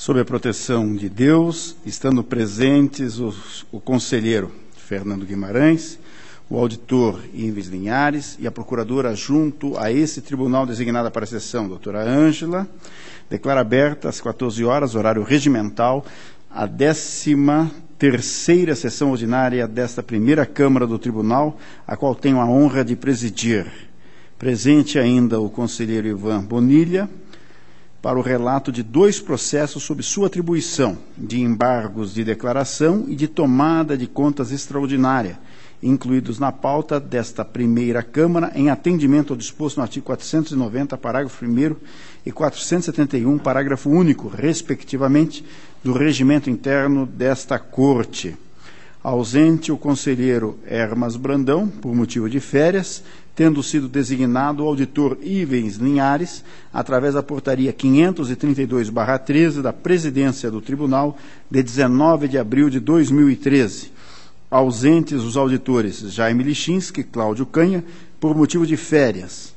Sob a proteção de Deus, estando presentes o conselheiro Fernando Guimarães, o auditor Ives Linhares e a procuradora junto a esse tribunal designada para a sessão, doutora Ângela, declara aberta às 14 horas, horário regimental, a 13ª sessão ordinária desta primeira Câmara do Tribunal, a qual tenho a honra de presidir. Presente ainda o conselheiro Ivan Bonilha, para o relato de 2 processos sob sua atribuição, de embargos de declaração e de tomada de contas extraordinária, incluídos na pauta desta primeira Câmara, em atendimento ao disposto no artigo 490, parágrafo 1º, e 471, parágrafo único, respectivamente, do regimento interno desta Corte. Ausente o conselheiro Hermas Brandão, por motivo de férias, tendo sido designado o auditor Ives Linhares, através da portaria 532/13 da Presidência do Tribunal, de 19 de abril de 2013. Ausentes os auditores Jaime Lichinski e Cláudio Canha, por motivo de férias.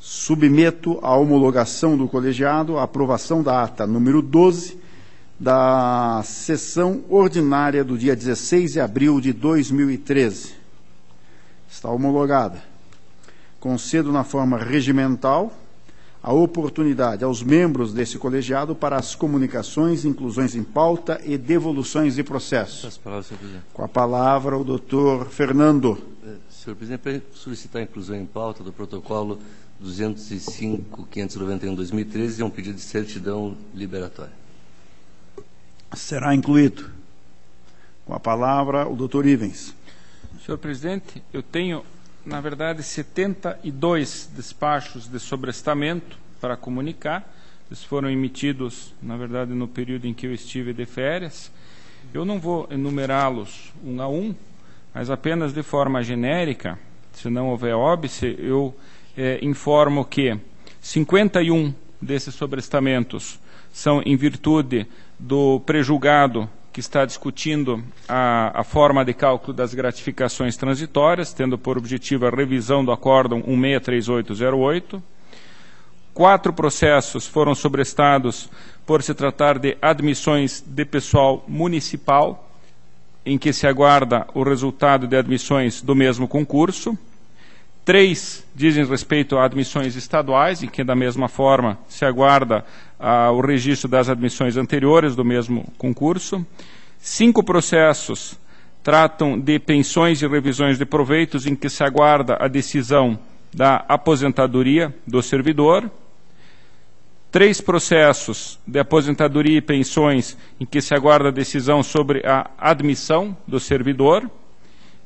Submeto à homologação do colegiado a aprovação da ata número 12 da sessão ordinária do dia 16 de abril de 2013. Está homologada. Concedo na forma regimental a oportunidade aos membros desse colegiado para as comunicações, inclusões em pauta e devoluções de processos. Com a palavra o doutor Fernando. Senhor presidente, para solicitar a inclusão em pauta do protocolo 205.591/2013 é um pedido de certidão liberatória. Será incluído. Com a palavra o doutor Ivens. Senhor presidente, eu tenho, na verdade, 72 despachos de sobrestamento para comunicar. Eles foram emitidos, na verdade, no período em que eu estive de férias. Eu não vou enumerá-los um a um, mas apenas de forma genérica, se não houver óbice, eu informo que 51 desses sobrestamentos são em virtude do prejulgado que está discutindo a forma de cálculo das gratificações transitórias, tendo por objetivo a revisão do acórdão 163808. 4 processos foram sobrestados por se tratar de admissões de pessoal municipal, em que se aguarda o resultado de admissões do mesmo concurso. 3 dizem respeito a admissões estaduais, em que, da mesma forma, se aguarda o registro das admissões anteriores do mesmo concurso. 5 processos tratam de pensões e revisões de proveitos, em que se aguarda a decisão da aposentadoria do servidor. 3 processos de aposentadoria e pensões, em que se aguarda a decisão sobre a admissão do servidor.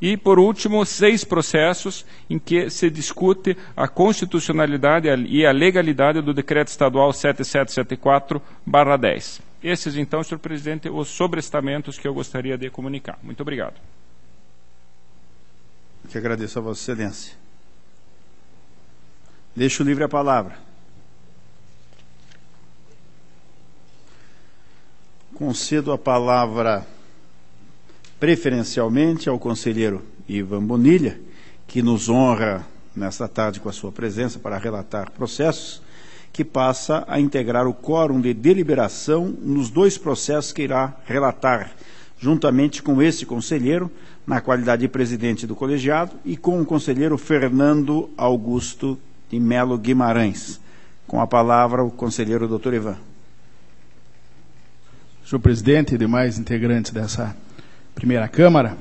E, por último, 6 processos em que se discute a constitucionalidade e a legalidade do Decreto Estadual 7774/10. Esses, então, senhor presidente, os sobrestamentos que eu gostaria de comunicar. Muito obrigado. Que agradeço a Vossa Excelência. Deixo livre a palavra. Concedo a palavra preferencialmente ao conselheiro Ivan Bonilha, que nos honra nesta tarde com a sua presença para relatar processos, que passa a integrar o quórum de deliberação nos 2 processos que irá relatar, juntamente com esse conselheiro, na qualidade de presidente do colegiado, e com o conselheiro Fernando Augusto de Melo Guimarães. Com a palavra o conselheiro doutor Ivan. Senhor presidente e demais integrantes dessa primeira Câmara,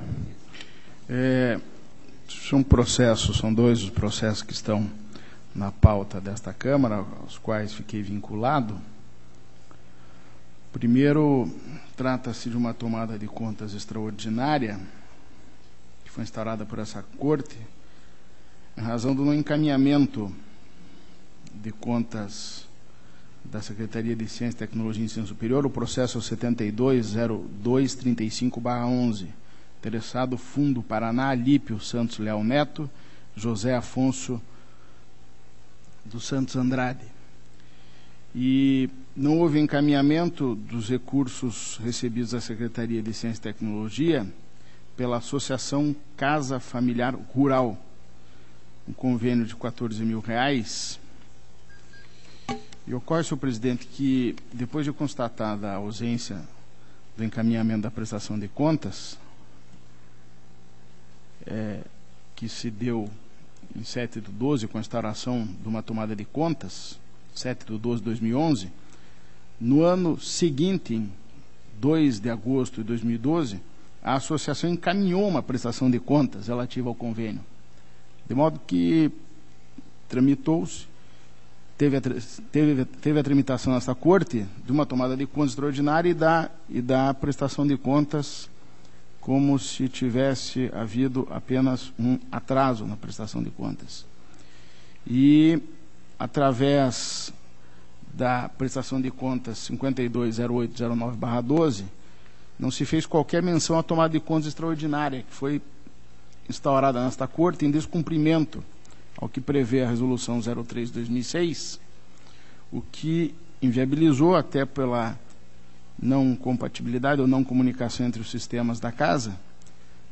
são 2 os processos que estão na pauta desta Câmara, aos quais fiquei vinculado. Primeiro, trata-se de uma tomada de contas extraordinária, que foi instaurada por essa Corte, em razão do não encaminhamento de contas da Secretaria de Ciência, Tecnologia e Ensino Superior, o processo 72.0235/11, interessado Fundo Paraná, Alípio Santos Leal Neto, José Afonso dos Santos Andrade. E não houve encaminhamento dos recursos recebidos da Secretaria de Ciência e Tecnologia pela Associação Casa Familiar Rural, um convênio de R$14 mil, E ocorre, senhor presidente, que depois de constatada a ausência do encaminhamento da prestação de contas, que se deu em 7/12, com a instauração de uma tomada de contas, 7/12/2011, no ano seguinte, em 2 de agosto de 2012, a associação encaminhou uma prestação de contas relativa ao convênio, de modo que tramitou-se, teve a tramitação nessa corte de uma tomada de contas extraordinária e da prestação de contas, como se tivesse havido apenas um atraso na prestação de contas. E, através da prestação de contas 520809/12, não se fez qualquer menção à tomada de contas extraordinária, que foi instaurada nesta Corte em descumprimento ao que prevê a Resolução 03/2006, o que inviabilizou, até pela não compatibilidade ou não comunicação entre os sistemas da Casa,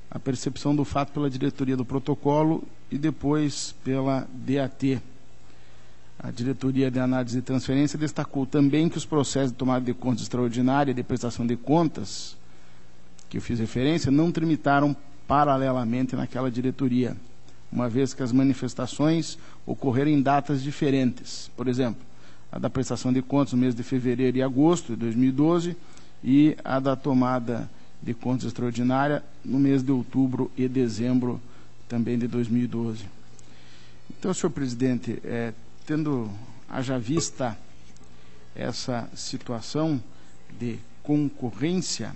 a percepção do fato pela diretoria do protocolo e depois pela DAT. A diretoria de análise e transferência destacou também que os processos de tomada de contas extraordinária e de prestação de contas, que eu fiz referência, não tramitaram paralelamente naquela diretoria, uma vez que as manifestações ocorreram em datas diferentes. Por exemplo, a da prestação de contas no mês de fevereiro e agosto de 2012 e a da tomada de contas extraordinária no mês de outubro e dezembro também de 2012. Então, senhor presidente, tendo haja vista essa situação de concorrência,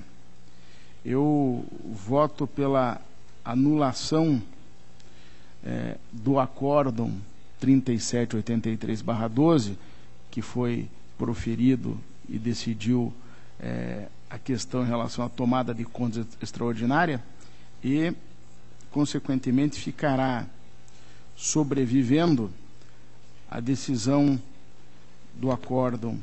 eu voto pela anulação do acórdão 3783/12, que foi proferido e decidiu a questão em relação à tomada de contas extraordinária e, consequentemente, ficará sobrevivendo a decisão do acórdão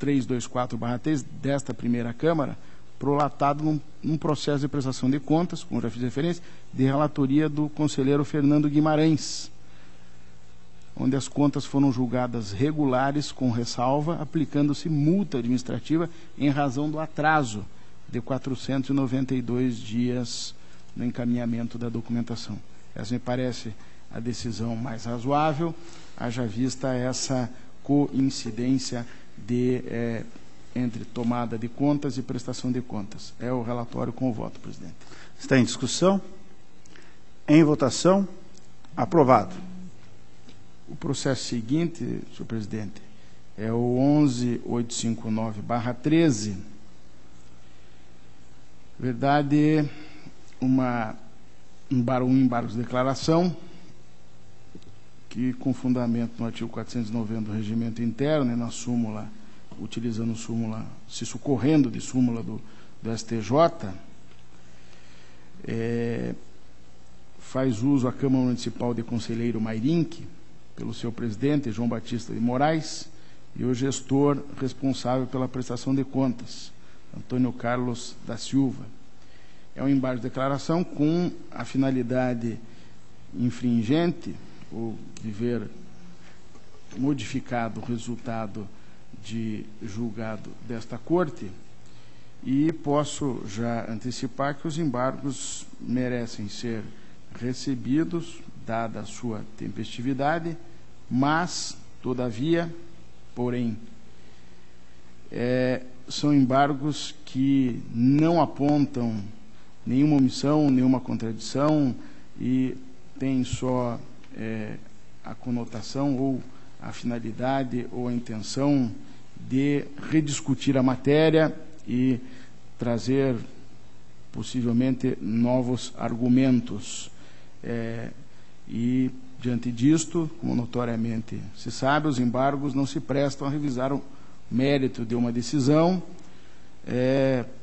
324/3 desta primeira Câmara, prolatado num processo de prestação de contas, como já fiz referência, de relatoria do conselheiro Fernando Guimarães, onde as contas foram julgadas regulares com ressalva, aplicando-se multa administrativa em razão do atraso de 492 dias no encaminhamento da documentação. Essa me parece a decisão mais razoável, haja vista essa coincidência entre tomada de contas e prestação de contas. É o relatório com o voto, presidente. Está em discussão? Em votação? Aprovado. O processo seguinte, senhor presidente, é o 11859/13. Verdade, um embargo de declaração, que com fundamento no artigo 490 do Regimento Interno e na súmula, utilizando súmula, se socorrendo de súmula do STJ, faz uso a Câmara Municipal de Conselheiro Mairinque, pelo seu presidente, João Batista de Moraes, e o gestor responsável pela prestação de contas, Antônio Carlos da Silva. É um embargo de declaração com a finalidade infringente, ou de ver modificado o resultado de julgado desta Corte, e posso já antecipar que os embargos merecem ser recebidos, dada a sua tempestividade, mas, todavia, porém, são embargos que não apontam nenhuma omissão, nenhuma contradição e têm só a conotação ou a finalidade ou a intenção de rediscutir a matéria e trazer possivelmente novos argumentos. E, diante disto, como notoriamente se sabe, os embargos não se prestam a revisar o mérito de uma decisão,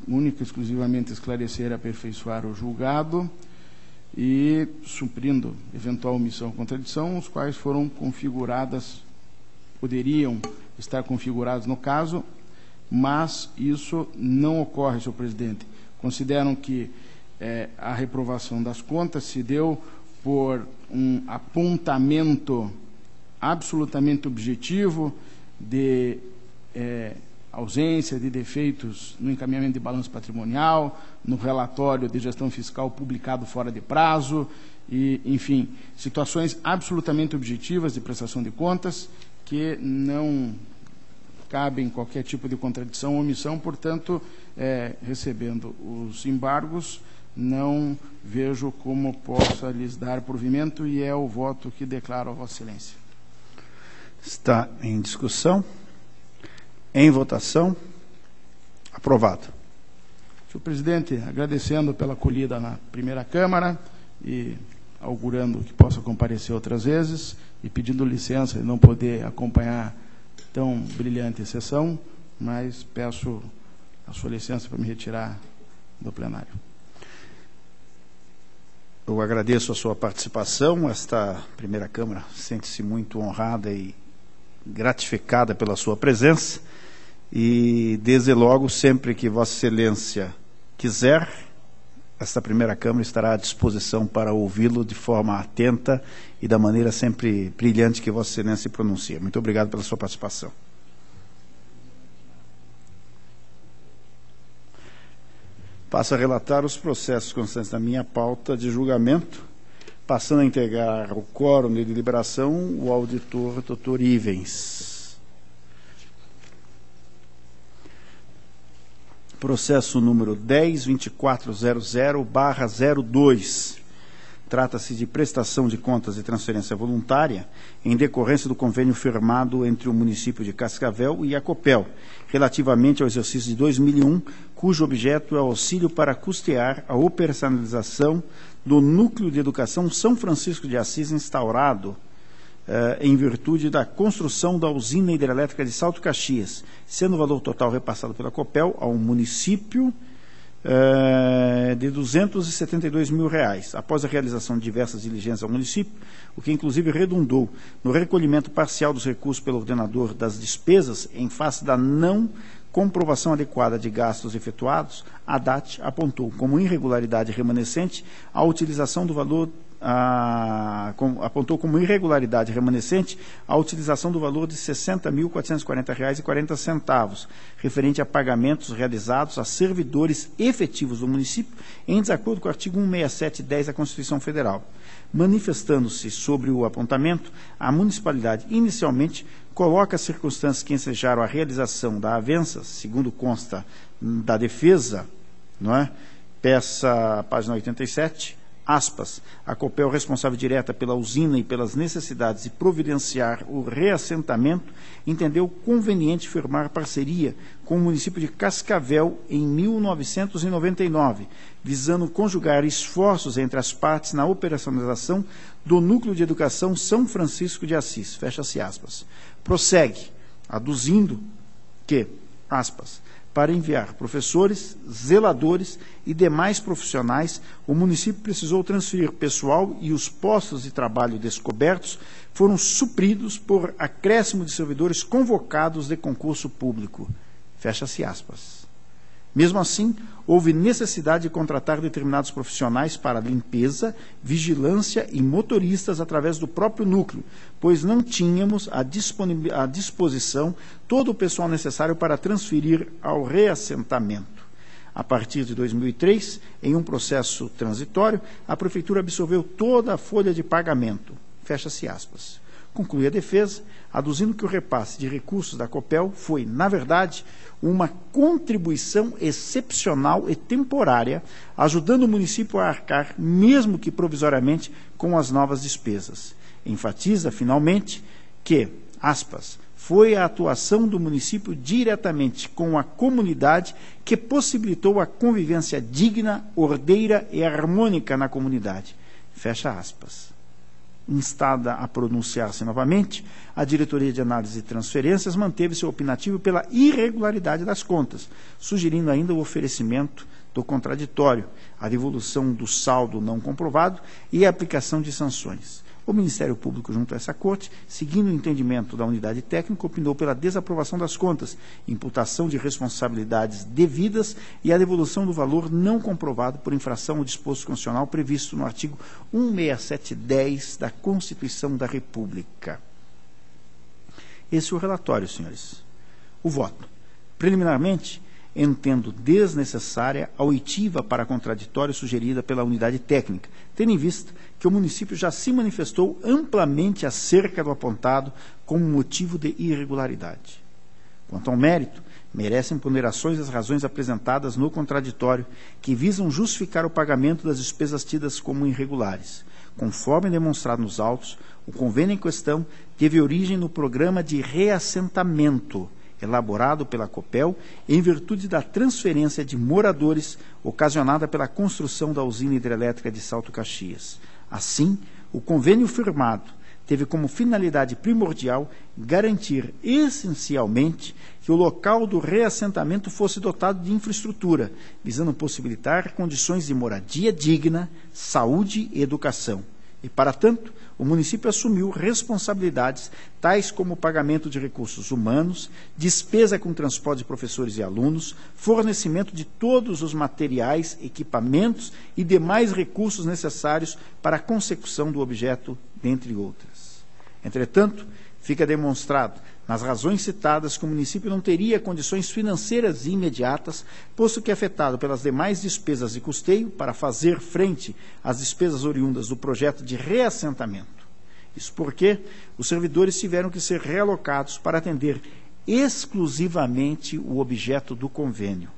única e exclusivamente esclarecer e aperfeiçoar o julgado e suprindo eventual omissão ou contradição, os quais foram configuradas, poderiam estar configurados no caso, mas isso não ocorre, senhor presidente. Consideram que a reprovação das contas se deu por um apontamento absolutamente objetivo de ausência de defeitos no encaminhamento de balanço patrimonial, no relatório de gestão fiscal publicado fora de prazo, e, enfim, situações absolutamente objetivas de prestação de contas que não cabem qualquer tipo de contradição ou omissão. Portanto, recebendo os embargos, não vejo como possa lhes dar provimento, e é o voto que declaro a Vossa Excelência. Está em discussão. Em votação. Aprovado. Senhor presidente, agradecendo pela acolhida na primeira Câmara e augurando que possa comparecer outras vezes, e pedindo licença de não poder acompanhar tão brilhante sessão, mas peço a sua licença para me retirar do plenário. Eu agradeço a sua participação. Esta primeira Câmara sente-se muito honrada e gratificada pela sua presença, e desde logo, sempre que Vossa Excelência quiser, esta primeira Câmara estará à disposição para ouvi-lo de forma atenta e da maneira sempre brilhante que Vossa Excelência se pronuncia. Muito obrigado pela sua participação. Passo a relatar os processos constantes da minha pauta de julgamento, passando a integrar o quórum de deliberação o auditor Dr. Ivens. Processo número 10.2400/02. Trata-se de prestação de contas de transferência voluntária em decorrência do convênio firmado entre o município de Cascavel e a Copel, relativamente ao exercício de 2001, cujo objeto é o auxílio para custear a operacionalização do Núcleo de Educação São Francisco de Assis, instaurado em virtude da construção da usina hidrelétrica de Salto Caxias, sendo o valor total repassado pela Copel ao município de R$ 272 mil, após a realização de diversas diligências ao município, o que inclusive redundou no recolhimento parcial dos recursos pelo ordenador das despesas em face da não comprovação adequada de gastos efetuados. A DAT apontou como irregularidade remanescente a utilização do valor apontou como irregularidade remanescente a utilização do valor de R$ 60.440,40, referente a pagamentos realizados a servidores efetivos do município, em desacordo com o artigo 167(10) da Constituição Federal. Manifestando-se sobre o apontamento, a municipalidade inicialmente coloca as circunstâncias que ensejaram a realização da avença, segundo consta da defesa, não é? Peça, página 87, aspas, a Copel responsável direta pela usina e pelas necessidades de providenciar o reassentamento, entendeu conveniente firmar parceria com o município de Cascavel em 1999, visando conjugar esforços entre as partes na operacionalização do Núcleo de Educação São Francisco de Assis, fecha-se aspas. Prossegue, aduzindo que, aspas, para enviar professores, zeladores e demais profissionais, o município precisou transferir pessoal e os postos de trabalho descobertos foram supridos por acréscimo de servidores convocados de concurso público. Fecha-se aspas. Mesmo assim, houve necessidade de contratar determinados profissionais para limpeza, vigilância e motoristas através do próprio núcleo, pois não tínhamos à disposição todo o pessoal necessário para transferir ao reassentamento. A partir de 2003, em um processo transitório, a Prefeitura absorveu toda a folha de pagamento. Fecha-se aspas. Conclui a defesa, aduzindo que o repasse de recursos da Copel foi, na verdade, uma contribuição excepcional e temporária, ajudando o município a arcar, mesmo que provisoriamente, com as novas despesas. Enfatiza, finalmente, que, aspas, foi a atuação do município diretamente com a comunidade que possibilitou a convivência digna, ordeira e harmônica na comunidade. Fecha aspas. Instada a pronunciar-se novamente, a Diretoria de Análise de Transferências manteve seu opinativo pela irregularidade das contas, sugerindo ainda o oferecimento do contraditório, a devolução do saldo não comprovado e a aplicação de sanções. O Ministério Público, junto a essa Corte, seguindo o entendimento da unidade técnica, opinou pela desaprovação das contas, imputação de responsabilidades devidas e a devolução do valor não comprovado por infração ao disposto constitucional previsto no artigo 167(10) da Constituição da República. Esse é o relatório, senhores. O voto. Preliminarmente, entendo desnecessária a oitiva para contraditório sugerida pela unidade técnica, tendo em vista que o município já se manifestou amplamente acerca do apontado como motivo de irregularidade. Quanto ao mérito, merecem ponderações as razões apresentadas no contraditório, que visam justificar o pagamento das despesas tidas como irregulares. Conforme demonstrado nos autos, o convênio em questão teve origem no programa de reassentamento, elaborado pela Copel, em virtude da transferência de moradores ocasionada pela construção da usina hidrelétrica de Salto Caxias. Assim, o convênio firmado teve como finalidade primordial garantir essencialmente que o local do reassentamento fosse dotado de infraestrutura, visando possibilitar condições de moradia digna, saúde e educação. E, para tanto, o município assumiu responsabilidades tais como o pagamento de recursos humanos, despesa com transporte de professores e alunos, fornecimento de todos os materiais, equipamentos e demais recursos necessários para a consecução do objeto, dentre outras. Entretanto, fica demonstrado, nas razões citadas, que o município não teria condições financeiras imediatas, posto que, afetado pelas demais despesas de custeio, para fazer frente às despesas oriundas do projeto de reassentamento. Isso porque os servidores tiveram que ser realocados para atender exclusivamente o objeto do convênio.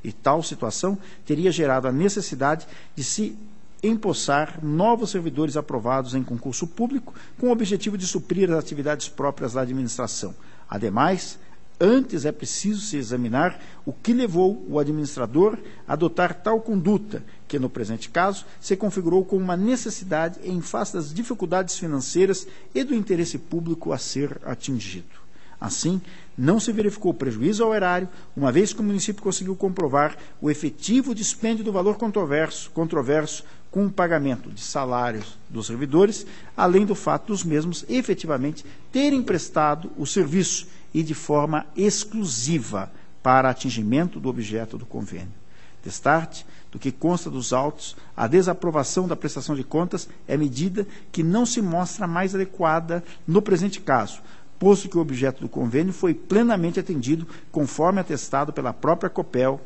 E tal situação teria gerado a necessidade de se empossar novos servidores aprovados em concurso público com o objetivo de suprir as atividades próprias da administração. Ademais, antes é preciso se examinar o que levou o administrador a adotar tal conduta, que no presente caso se configurou como uma necessidade em face das dificuldades financeiras e do interesse público a ser atingido. Assim, não se verificou prejuízo ao erário, uma vez que o município conseguiu comprovar o efetivo dispêndio do valor controverso com o pagamento de salários dos servidores, além do fato dos mesmos efetivamente terem prestado o serviço e de forma exclusiva para atingimento do objeto do convênio. Destarte, do que consta dos autos, a desaprovação da prestação de contas é medida que não se mostra mais adequada no presente caso, posto que o objeto do convênio foi plenamente atendido, conforme atestado pela própria Copel.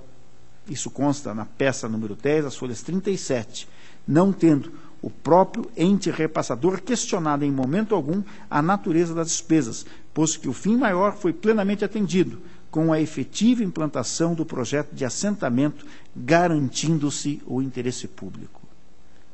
Isso consta na peça número 10, as folhas 37, não tendo o próprio ente repassador questionado em momento algum a natureza das despesas, posto que o fim maior foi plenamente atendido, com a efetiva implantação do projeto de assentamento, garantindo-se o interesse público.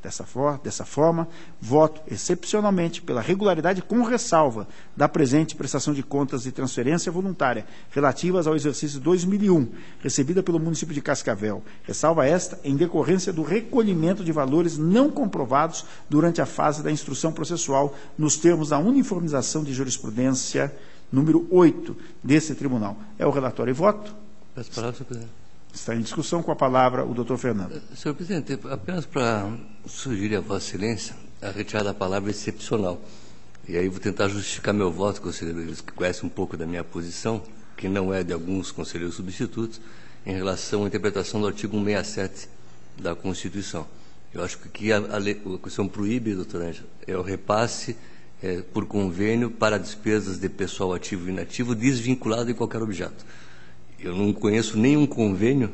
Dessa forma, voto excepcionalmente pela regularidade com ressalva da presente prestação de contas de transferência voluntária relativas ao exercício 2001, recebida pelo município de Cascavel. Ressalva esta em decorrência do recolhimento de valores não comprovados durante a fase da instrução processual, nos termos da uniformização de jurisprudência número 8 desse tribunal. É o relatório e voto. Peço a palavra, senhor presidente. Está em discussão, com a palavra o doutor Fernando. Senhor presidente, apenas para sugerir a Vossa Excelência a retirada da palavra excepcional. E aí vou tentar justificar meu voto, conselheiros que conhecem um pouco da minha posição, que não é de alguns conselheiros substitutos, em relação à interpretação do artigo 167 da Constituição. Eu acho que a Constituição proíbe, doutor Ângela, é o repasse por convênio para despesas de pessoal ativo e inativo desvinculado de qualquer objeto. Eu não conheço nenhum convênio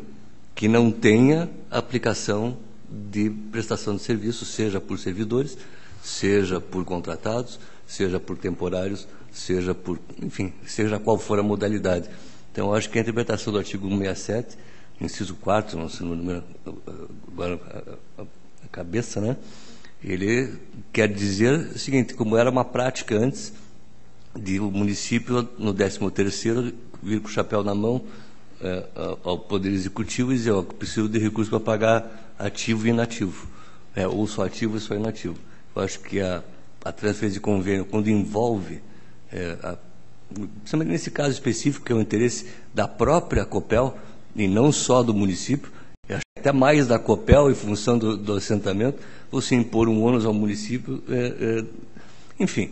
que não tenha aplicação de prestação de serviço, seja por servidores, seja por contratados, seja por temporários, seja por, enfim, seja qual for a modalidade. Então, eu acho que a interpretação do artigo 167, inciso 4, não sei o número agora a cabeça, né? Ele quer dizer o seguinte, como era uma prática antes de o município, no 13º, vir com o chapéu na mão ao Poder Executivo e dizer, ó, preciso de recursos para pagar ativo e inativo, ou só ativo ou só inativo. Eu acho que a transferência de convênio, quando envolve, principalmente nesse caso específico, que é o interesse da própria Copel, e não só do município, acho que até mais da Copel, em função do assentamento, você impor um ônus ao município, enfim,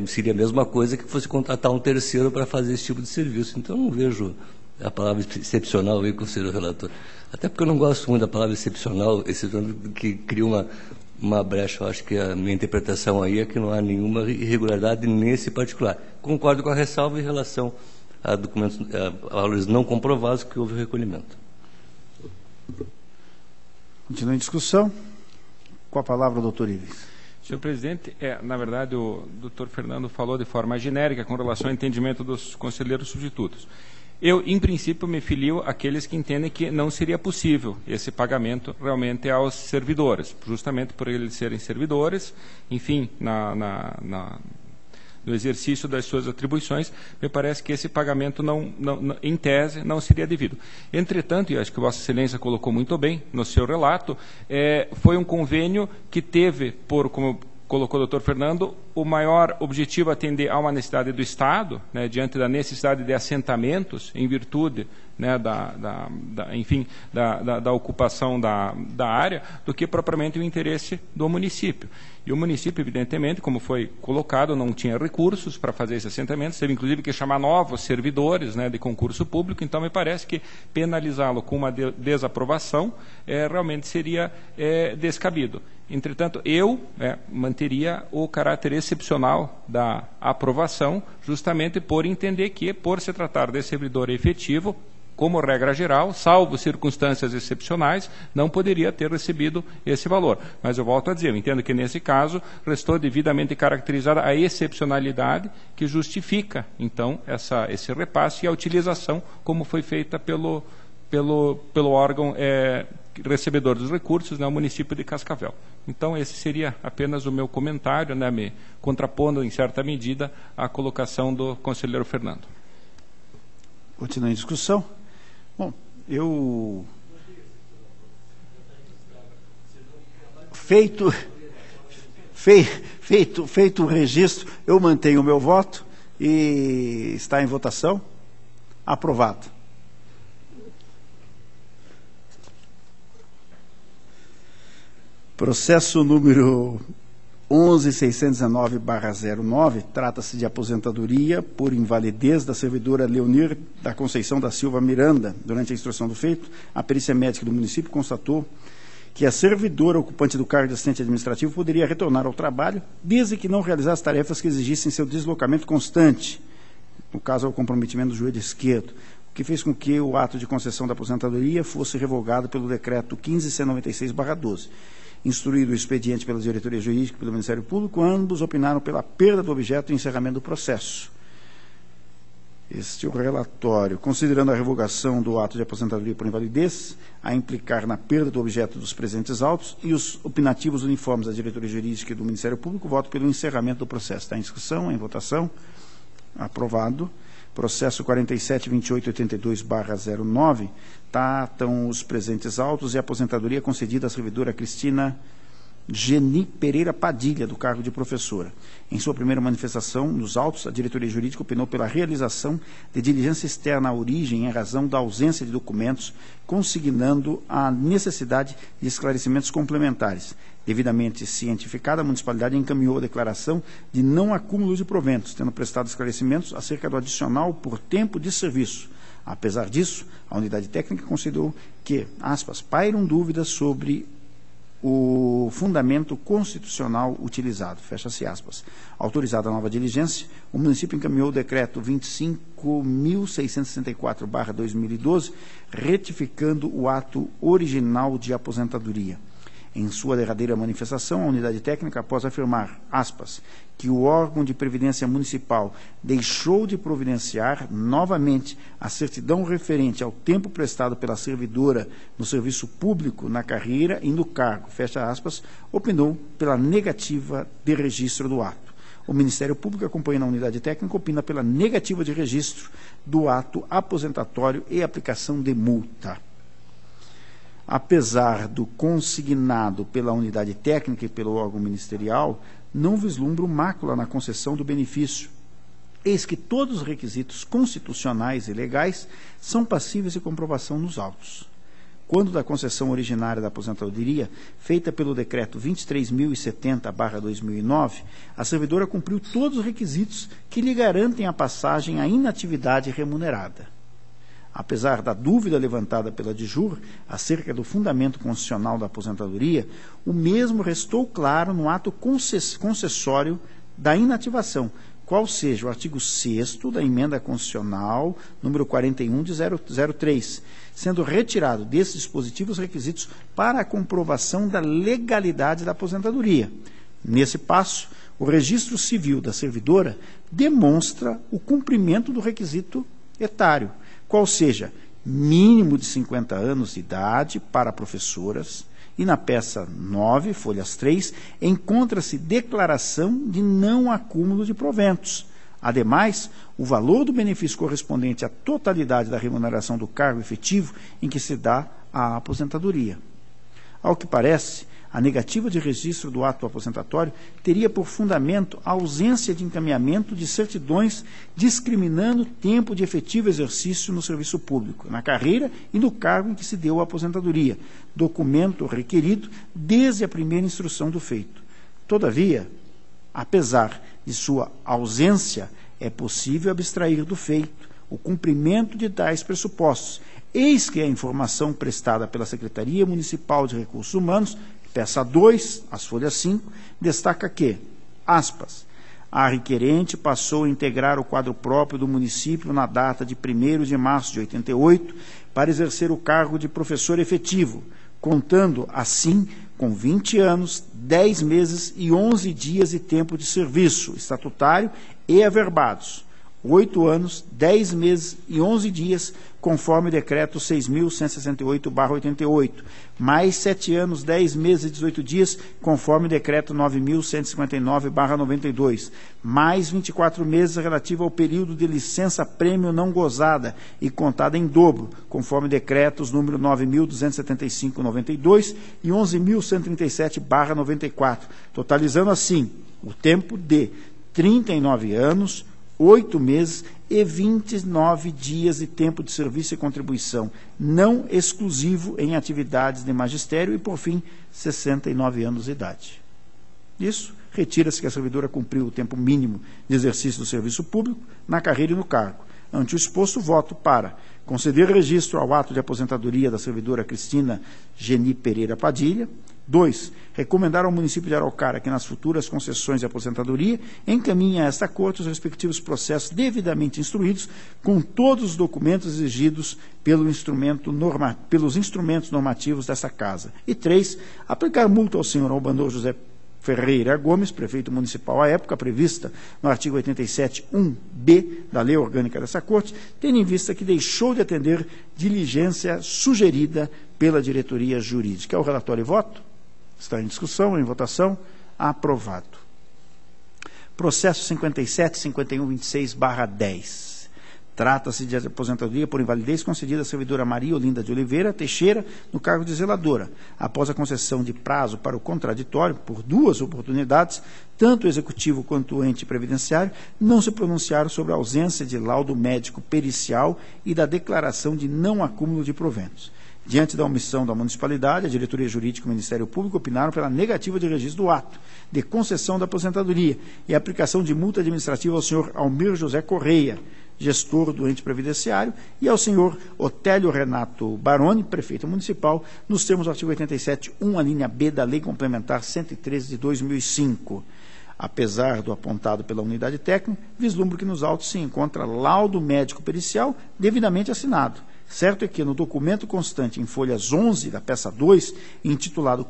seria a mesma coisa que fosse contratar um terceiro para fazer esse tipo de serviço. Então, eu não vejo a palavra excepcional aí, conselheiro relator. Até porque eu não gosto muito da palavra excepcional, que cria uma brecha. Eu acho que a minha interpretação aí é que não há nenhuma irregularidade nesse particular. Concordo com a ressalva em relação a documentos, a valores não comprovados que houve recolhimento. Continua em discussão. Com a palavra, o doutor Ives. Senhor presidente, na verdade, o doutor Fernando falou de forma genérica com relação ao entendimento dos conselheiros substitutos. Eu, em princípio, me filio àqueles que entendem que não seria possível esse pagamento realmente aos servidores, justamente por eles serem servidores, enfim, no exercício das suas atribuições, me parece que esse pagamento, em tese, não seria devido. Entretanto, e acho que Vossa Excelência colocou muito bem no seu relato, foi um convênio que teve, como colocou o doutor Fernando, o maior objetivo atender a uma necessidade do Estado, né, diante da necessidade de assentamentos, em virtude, né, da ocupação da área, do que propriamente o interesse do município. E o município, evidentemente, como foi colocado, não tinha recursos para fazer esse assentamento, teve inclusive que chamar novos servidores, né, de concurso público, então me parece que penalizá-lo com uma desaprovação realmente seria descabido. Entretanto, eu manteria o caráter excepcional da aprovação, justamente por entender que, por se tratar de servidor efetivo, como regra geral, salvo circunstâncias excepcionais, não poderia ter recebido esse valor. Mas eu volto a dizer, eu entendo que nesse caso restou devidamente caracterizada a excepcionalidade que justifica, então, esse repasse e a utilização como foi feita pelo órgão recebedor dos recursos, né, o município de Cascavel. Então, esse seria apenas o meu comentário, né, me contrapondo, em certa medida, à colocação do conselheiro Fernando. Continua em discussão. Bom, eu... Feito o registro, eu mantenho o meu voto e está em votação. Aprovado. Processo número 11.619/09, trata-se de aposentadoria por invalidez da servidora Leonir da Conceição da Silva Miranda. Durante a instrução do feito, a perícia médica do município constatou que a servidora ocupante do cargo de assistente administrativo poderia retornar ao trabalho, desde que não realizasse tarefas que exigissem seu deslocamento constante, no caso, ao comprometimento do joelho esquerdo, o que fez com que o ato de concessão da aposentadoria fosse revogado pelo decreto 15.196/12. Instruído o expediente pela diretoria jurídica e pelo Ministério Público, ambos opinaram pela perda do objeto e encerramento do processo. Este é o relatório. Considerando a revogação do ato de aposentadoria por invalidez, a implicar na perda do objeto dos presentes autos e os opinativos uniformes da diretoria jurídica e do Ministério Público, voto pelo encerramento do processo. Está em discussão, em votação. Aprovado. Processo 47.2882/09, tratam os presentes autos e a aposentadoria concedida à servidora Cristina Geni Pereira Padilha, do cargo de professora. Em sua primeira manifestação nos autos, a diretoria jurídica opinou pela realização de diligência externa à origem em razão da ausência de documentos, consignando a necessidade de esclarecimentos complementares. Devidamente cientificada, a municipalidade encaminhou a declaração de não acúmulo de proventos, tendo prestado esclarecimentos acerca do adicional por tempo de serviço. Apesar disso, a unidade técnica considerou que, aspas, pairam dúvidas sobre o fundamento constitucional utilizado, fecha-se aspas. Autorizada a nova diligência, o município encaminhou o decreto 25.664/2012, retificando o ato original de aposentadoria. Em sua derradeira manifestação, a unidade técnica, após afirmar, aspas, que o órgão de previdência municipal deixou de providenciar novamente a certidão referente ao tempo prestado pela servidora no serviço público, na carreira e no cargo, fecha aspas, opinou pela negativa de registro do ato. O Ministério Público, acompanhando a unidade técnica, opina pela negativa de registro do ato aposentatório e aplicação de multa. Apesar do consignado pela unidade técnica e pelo órgão ministerial, não vislumbro mácula na concessão do benefício. Eis que todos os requisitos constitucionais e legais são passíveis de comprovação nos autos. Quando da concessão originária da aposentadoria, feita pelo decreto 23.070/2009, a servidora cumpriu todos os requisitos que lhe garantem a passagem à inatividade remunerada. Apesar da dúvida levantada pela DIJUR acerca do fundamento constitucional da aposentadoria, o mesmo restou claro no ato concessório da inativação, qual seja o artigo 6º da emenda constitucional número 41 de 03, sendo retirado desses dispositivos requisitos para a comprovação da legalidade da aposentadoria. Nesse passo, o registro civil da servidora demonstra o cumprimento do requisito etário, qual seja mínimo de 50 anos de idade para professoras, e na peça 9, folhas 3, encontra-se declaração de não acúmulo de proventos. Ademais, o valor do benefício correspondente à totalidade da remuneração do cargo efetivo em que se dá a aposentadoria. Ao que parece, a negativa de registro do ato aposentatório teria por fundamento a ausência de encaminhamento de certidões discriminando tempo de efetivo exercício no serviço público, na carreira e no cargo em que se deu a aposentadoria, documento requerido desde a primeira instrução do feito. Todavia, apesar de sua ausência, é possível abstrair do feito o cumprimento de tais pressupostos, eis que a informação prestada pela Secretaria Municipal de Recursos Humanos, peça 2, as folhas 5, destaca que, aspas, a requerente passou a integrar o quadro próprio do município na data de 1º de março de 88 para exercer o cargo de professor efetivo, contando, assim, com 20 anos, 10 meses e 11 dias de tempo de serviço estatutário e averbados, 8 anos, 10 meses e 11 dias, conforme o decreto 6.168/88, mais 7 anos, 10 meses e 18 dias, conforme o decreto 9.159/92, mais 24 meses relativo ao período de licença-prêmio não gozada e contada em dobro, conforme decretos número 9.275/92 e 11.137/94, totalizando assim o tempo de 39 anos, 8 meses e 29 dias de tempo de serviço e contribuição, não exclusivo em atividades de magistério e, por fim, 69 anos de idade. Isso, retira-se que a servidora cumpriu o tempo mínimo de exercício do serviço público na carreira e no cargo. Ante o exposto, voto para conceder registro ao ato de aposentadoria da servidora Cristina Geni Pereira Padilha. 2. Recomendar ao município de Araucária que nas futuras concessões de aposentadoria encaminhe a esta Corte os respectivos processos devidamente instruídos com todos os documentos exigidos pelos instrumentos normativos desta Casa. E 3. Aplicar multa ao senhor Albanor José Ferreira Gomes, prefeito municipal à época, prevista no artigo 87.1b da lei orgânica dessa Corte, tendo em vista que deixou de atender diligência sugerida pela diretoria jurídica. É o relatório e voto? Está em discussão, em votação. Aprovado. Processo 57.5126/10. Trata-se de aposentadoria por invalidez concedida à servidora Maria Olinda de Oliveira Teixeira no cargo de zeladora, após a concessão de prazo para o contraditório, por 2 oportunidades, tanto o executivo quanto o ente previdenciário não se pronunciaram sobre a ausência de laudo médico pericial e da declaração de não acúmulo de proventos. Diante da omissão da municipalidade, a diretoria jurídica e o Ministério Público opinaram pela negativa de registro do ato de concessão da aposentadoria e a aplicação de multa administrativa ao senhor Almir José Correia, gestor do ente previdenciário, e ao senhor Otélio Renato Baroni, prefeito municipal, nos termos do artigo 87.1, a linha B da Lei Complementar 113 de 2005. Apesar do apontado pela unidade técnica, vislumbro que nos autos se encontra laudo médico pericial devidamente assinado. Certo é que no documento constante em folhas 11 da peça 2, intitulado,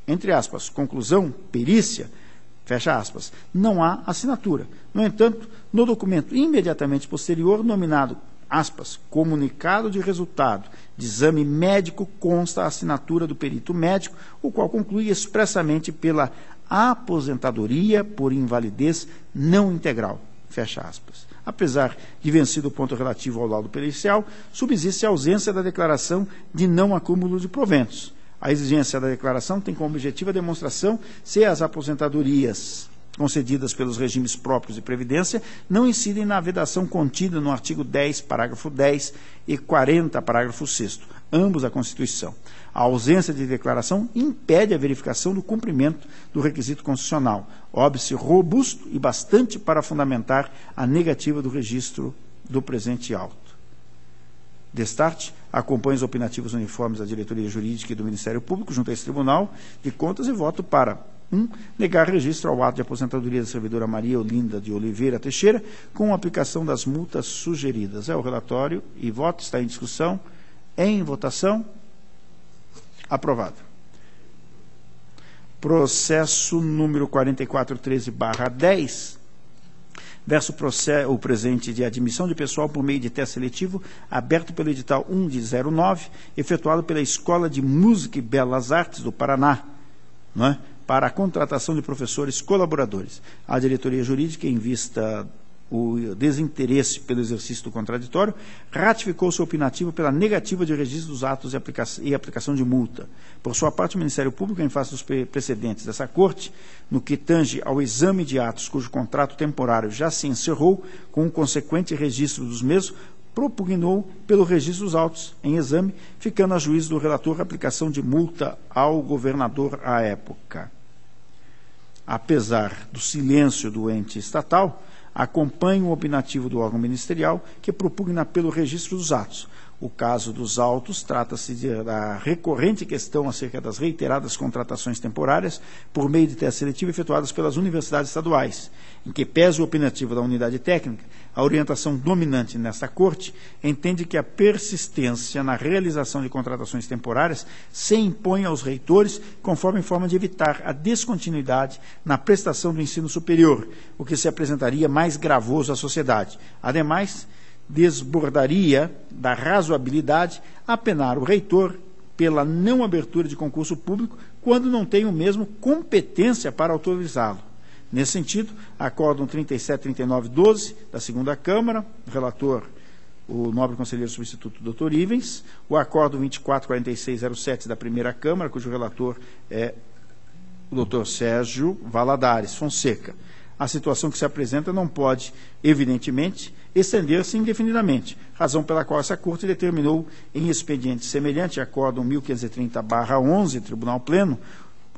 entre aspas, conclusão, perícia, fecha aspas, não há assinatura. No entanto, no documento imediatamente posterior, nominado, aspas, comunicado de resultado de exame médico, consta a assinatura do perito médico, o qual conclui expressamente pela aposentadoria por invalidez não integral, fecha aspas. Apesar de vencido o ponto relativo ao laudo pericial, subsiste a ausência da declaração de não acúmulo de proventos. A exigência da declaração tem como objetivo a demonstração se as aposentadorias concedidas pelos regimes próprios de previdência não incidem na vedação contida no artigo 10, parágrafo 10 e 40, parágrafo 6º, ambos da Constituição. A ausência de declaração impede a verificação do cumprimento do requisito constitucional, óbice robusto e bastante para fundamentar a negativa do registro do presente auto. Destarte, acompanha os opinativos uniformes da Diretoria Jurídica e do Ministério Público junto a esse Tribunal de Contas e voto para 1. Negar registro ao ato de aposentadoria da servidora Maria Olinda de Oliveira Teixeira com a aplicação das multas sugeridas. É o relatório e voto. Está em discussão. Em votação. Aprovado. Processo número 4413/10. Verso o presente de admissão de pessoal por meio de teste seletivo aberto pelo edital 1 de 09, efetuado pela Escola de Música e Belas Artes do Paraná, não é? Para a contratação de professores colaboradores. A diretoria jurídica, em vista o desinteresse pelo exercício do contraditório, ratificou seu opinativo pela negativa de registro dos atos e aplicação de multa. Por sua parte, o Ministério Público, em face dos precedentes dessa Corte, no que tange ao exame de atos cujo contrato temporário já se encerrou, com o consequente registro dos mesmos, propugnou pelo registro dos autos em exame, ficando a juízo do relator a aplicação de multa ao governador à época. Apesar do silêncio do ente estatal, acompanho o opinativo do órgão ministerial que propugna pelo registro dos atos. O caso dos autos trata-se da recorrente questão acerca das reiteradas contratações temporárias por meio de teste seletivo efetuadas pelas universidades estaduais, em que pese o opinativo da unidade técnica, a orientação dominante nesta Corte entende que a persistência na realização de contratações temporárias se impõe aos reitores conforme forma de evitar a descontinuidade na prestação do ensino superior, o que se apresentaria mais gravoso à sociedade. Ademais, desbordaria da razoabilidade apenar o reitor pela não abertura de concurso público quando não tem o mesmo competência para autorizá-lo. Nesse sentido, acórdão 3739-12 da segunda Câmara, relator o nobre conselheiro substituto Dr. Ivens, o acórdão 244607 da primeira Câmara, cujo relator é o Dr. Sérgio Valadares Fonseca. A situação que se apresenta não pode, evidentemente, estender-se indefinidamente, razão pela qual essa Corte determinou, em expediente semelhante, acórdão 1530/11, Tribunal Pleno,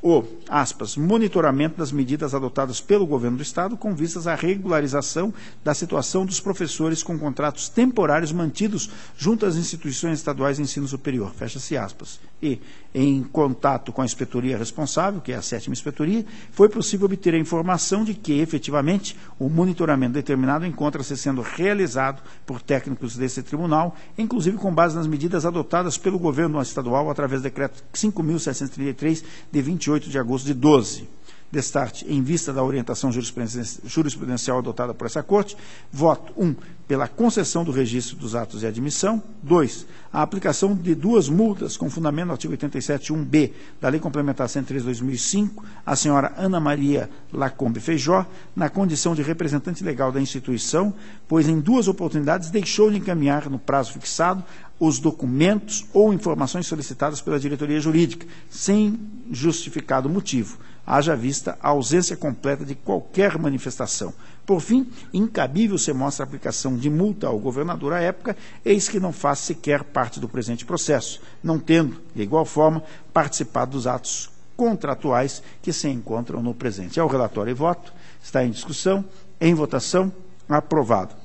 o, aspas, monitoramento das medidas adotadas pelo Governo do Estado com vistas à regularização da situação dos professores com contratos temporários mantidos junto às instituições estaduais de ensino superior, fecha-se aspas. E, em contato com a inspetoria responsável, que é a 7ª Inspetoria, foi possível obter a informação de que, efetivamente, o monitoramento determinado encontra-se sendo realizado por técnicos desse tribunal, inclusive com base nas medidas adotadas pelo Governo estadual através do decreto 5.733, de 28 de agosto de 12. Destarte, em vista da orientação jurisprudencial adotada por essa Corte, voto 1. Pela concessão do registro dos atos de admissão. 2. A aplicação de 2 multas com fundamento no artigo 87.1b da Lei Complementar 103/2005 à senhora Ana Maria Lacombe Feijó, na condição de representante legal da instituição, pois em 2 oportunidades deixou de encaminhar no prazo fixado os documentos ou informações solicitadas pela diretoria jurídica, sem justificado motivo, haja vista a ausência completa de qualquer manifestação. Por fim, incabível se mostra a aplicação de multa ao governador à época, eis que não faz sequer parte do presente processo, não tendo, de igual forma, participado dos atos contratuais que se encontram no presente. É o relatório e voto, está em discussão, em votação, aprovado.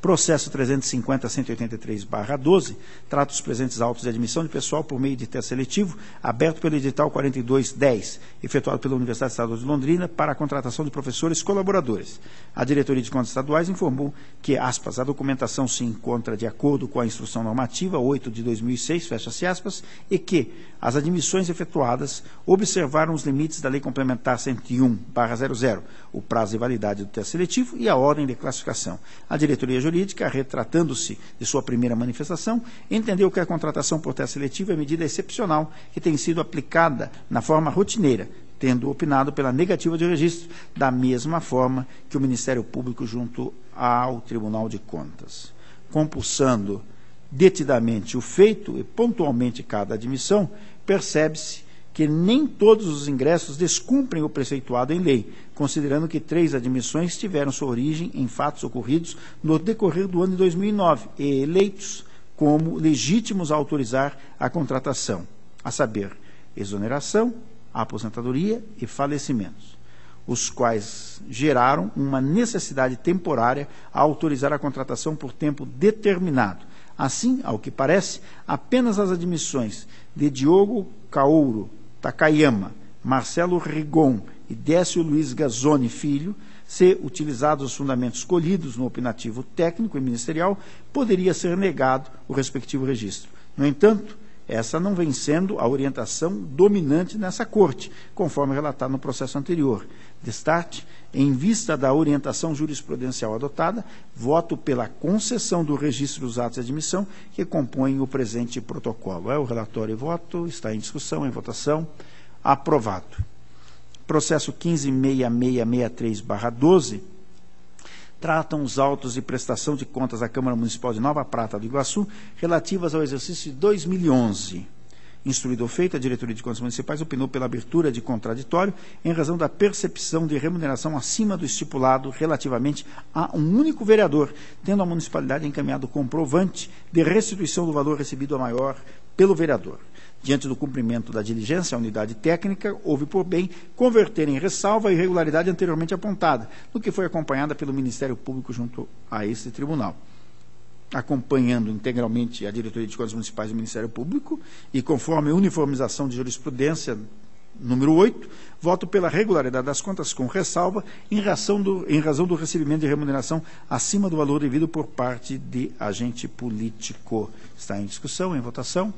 Processo 350.183/12 trata os presentes autos de admissão de pessoal por meio de teste seletivo, aberto pelo edital 4210, efetuado pela Universidade Estadual de Londrina para a contratação de professores colaboradores. A Diretoria de Contas Estaduais informou que, aspas, a documentação se encontra de acordo com a Instrução Normativa 8 de 2006, fecha-se aspas, e que as admissões efetuadas observaram os limites da Lei Complementar 101/00, o prazo de validade do teste seletivo e a ordem de classificação. A Diretoria Jurídica, retratando-se de sua primeira manifestação, entendeu que a contratação por teste seletivo é medida excepcional que tem sido aplicada na forma rotineira, tendo opinado pela negativa de registro, da mesma forma que o Ministério Público junto ao Tribunal de Contas. Compulsando detidamente o feito e pontualmente cada admissão, percebe-se que nem todos os ingressos descumprem o preceituado em lei, considerando que 3 admissões tiveram sua origem em fatos ocorridos no decorrer do ano de 2009 e eleitos como legítimos a autorizar a contratação, a saber, exoneração, aposentadoria e falecimentos, os quais geraram uma necessidade temporária a autorizar a contratação por tempo determinado, Assim, ao que parece, apenas as admissões de Diogo Caouro Takayama, Marcelo Rigon e Décio Luiz Gazzoni Filho, se utilizados os fundamentos escolhidos no opinativo técnico e ministerial, poderia ser negado o respectivo registro. No entanto, essa não vem sendo a orientação dominante nessa Corte, conforme relatado no processo anterior. Destarte, em vista da orientação jurisprudencial adotada, voto pela concessão do registro dos atos de admissão que compõem o presente protocolo. O relatório e voto está em discussão, em votação. Aprovado. Processo 156663/12 tratam os autos de prestação de contas da Câmara Municipal de Nova Prata do Iguaçu relativas ao exercício de 2011. Instruído ou feito, a Diretoria de Contas Municipais opinou pela abertura de contraditório em razão da percepção de remuneração acima do estipulado relativamente a um único vereador, tendo a municipalidade encaminhado comprovante de restituição do valor recebido a maior pelo vereador. Diante do cumprimento da diligência, a unidade técnica houve por bem converter em ressalva a irregularidade anteriormente apontada, no que foi acompanhada pelo Ministério Público junto a este tribunal. Acompanhando integralmente a Diretoria de Contas Municipais do Ministério Público e conforme a uniformização de jurisprudência número 8, voto pela regularidade das contas com ressalva em razão do recebimento de remuneração acima do valor devido por parte de agente político. Está em discussão, em votação.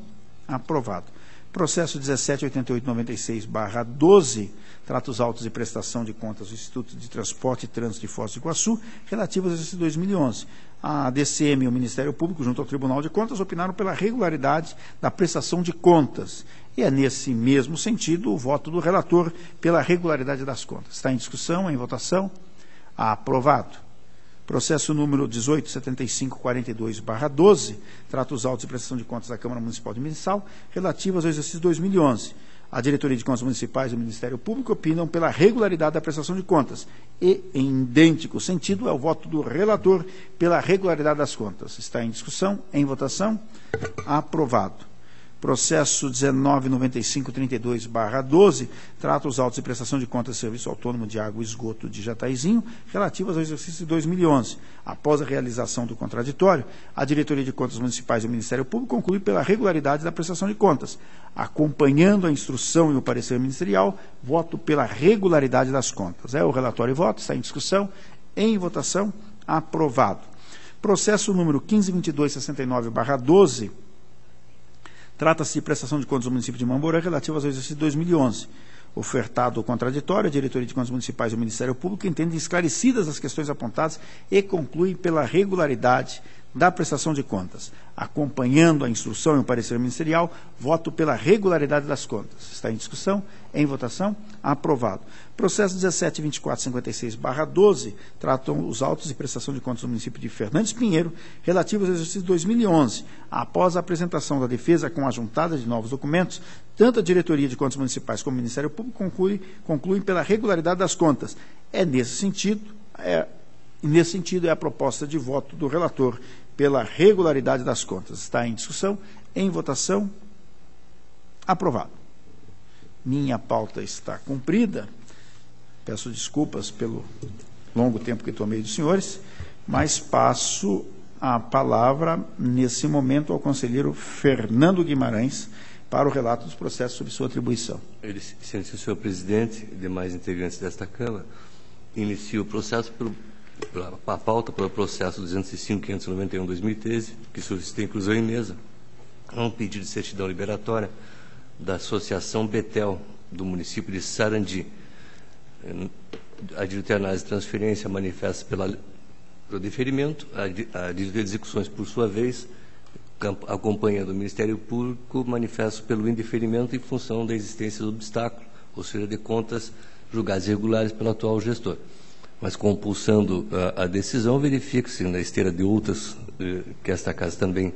Aprovado. Processo 178896/12 trata os autos de prestação de contas do Instituto de Transporte e Trânsito de Foz do Iguaçu relativos a exercício 2011. A DCM e o Ministério Público, junto ao Tribunal de Contas, opinaram pela regularidade da prestação de contas. E é nesse mesmo sentido o voto do relator pela regularidade das contas. Está em discussão, em votação. Aprovado. Processo número 187542/12 trata os autos de prestação de contas da Câmara Municipal de Missal relativas ao exercício 2011. A Diretoria de Contas Municipais e o Ministério Público opinam pela regularidade da prestação de contas e, em idêntico sentido, é o voto do relator pela regularidade das contas. Está em discussão, em votação. Aprovado. Processo 199532/12 trata os autos de prestação de contas de serviço autônomo de água e esgoto de Jataizinho relativas ao exercício de 2011. Após a realização do contraditório, a Diretoria de Contas Municipais e o Ministério Público conclui pela regularidade da prestação de contas. Acompanhando a instrução e o parecer ministerial, voto pela regularidade das contas. O relatório e voto está em discussão, em votação. Aprovado. Processo número 152269/12 trata-se de prestação de contas do município de Mamborã relativas ao exercício de 2011. Ofertado o contraditório, a Diretoria de Contas Municipais e o Ministério Público entendem esclarecidas as questões apontadas e concluem pela regularidade da prestação de contas. Acompanhando a instrução e o parecer ministerial, voto pela regularidade das contas. Está em discussão, em votação. Aprovado. Processo 172456/12 tratam os autos de prestação de contas do município de Fernandes Pinheiro relativos ao exercício de 2011. Após a apresentação da defesa com a juntada de novos documentos, tanto a Diretoria de Contas Municipais como o Ministério Público concluem pela regularidade das contas. Nesse sentido é a proposta de voto do relator pela regularidade das contas. Está em discussão, em votação. Aprovado. Minha pauta está cumprida. Peço desculpas pelo longo tempo que tomei dos senhores, mas passo a palavra, nesse momento, ao conselheiro Fernando Guimarães para o relato dos processos sob sua atribuição. Excelentíssimo senhor presidente e demais integrantes desta Câmara, inicio o processo a pauta pelo processo 205.591/2013, que solicita inclusão em mesa a um pedido de certidão liberatória da Associação Betel do município de Sarandi. A diretoria de análise de transferência manifesta pelo deferimento, a diretoria de execuções, por sua vez, acompanhando o Ministério Público, manifesta pelo indeferimento em função da existência do obstáculo, ou seja, de contas julgadas irregulares pelo atual gestor. Mas, compulsando a decisão, verifica-se, na esteira de outras que esta Casa também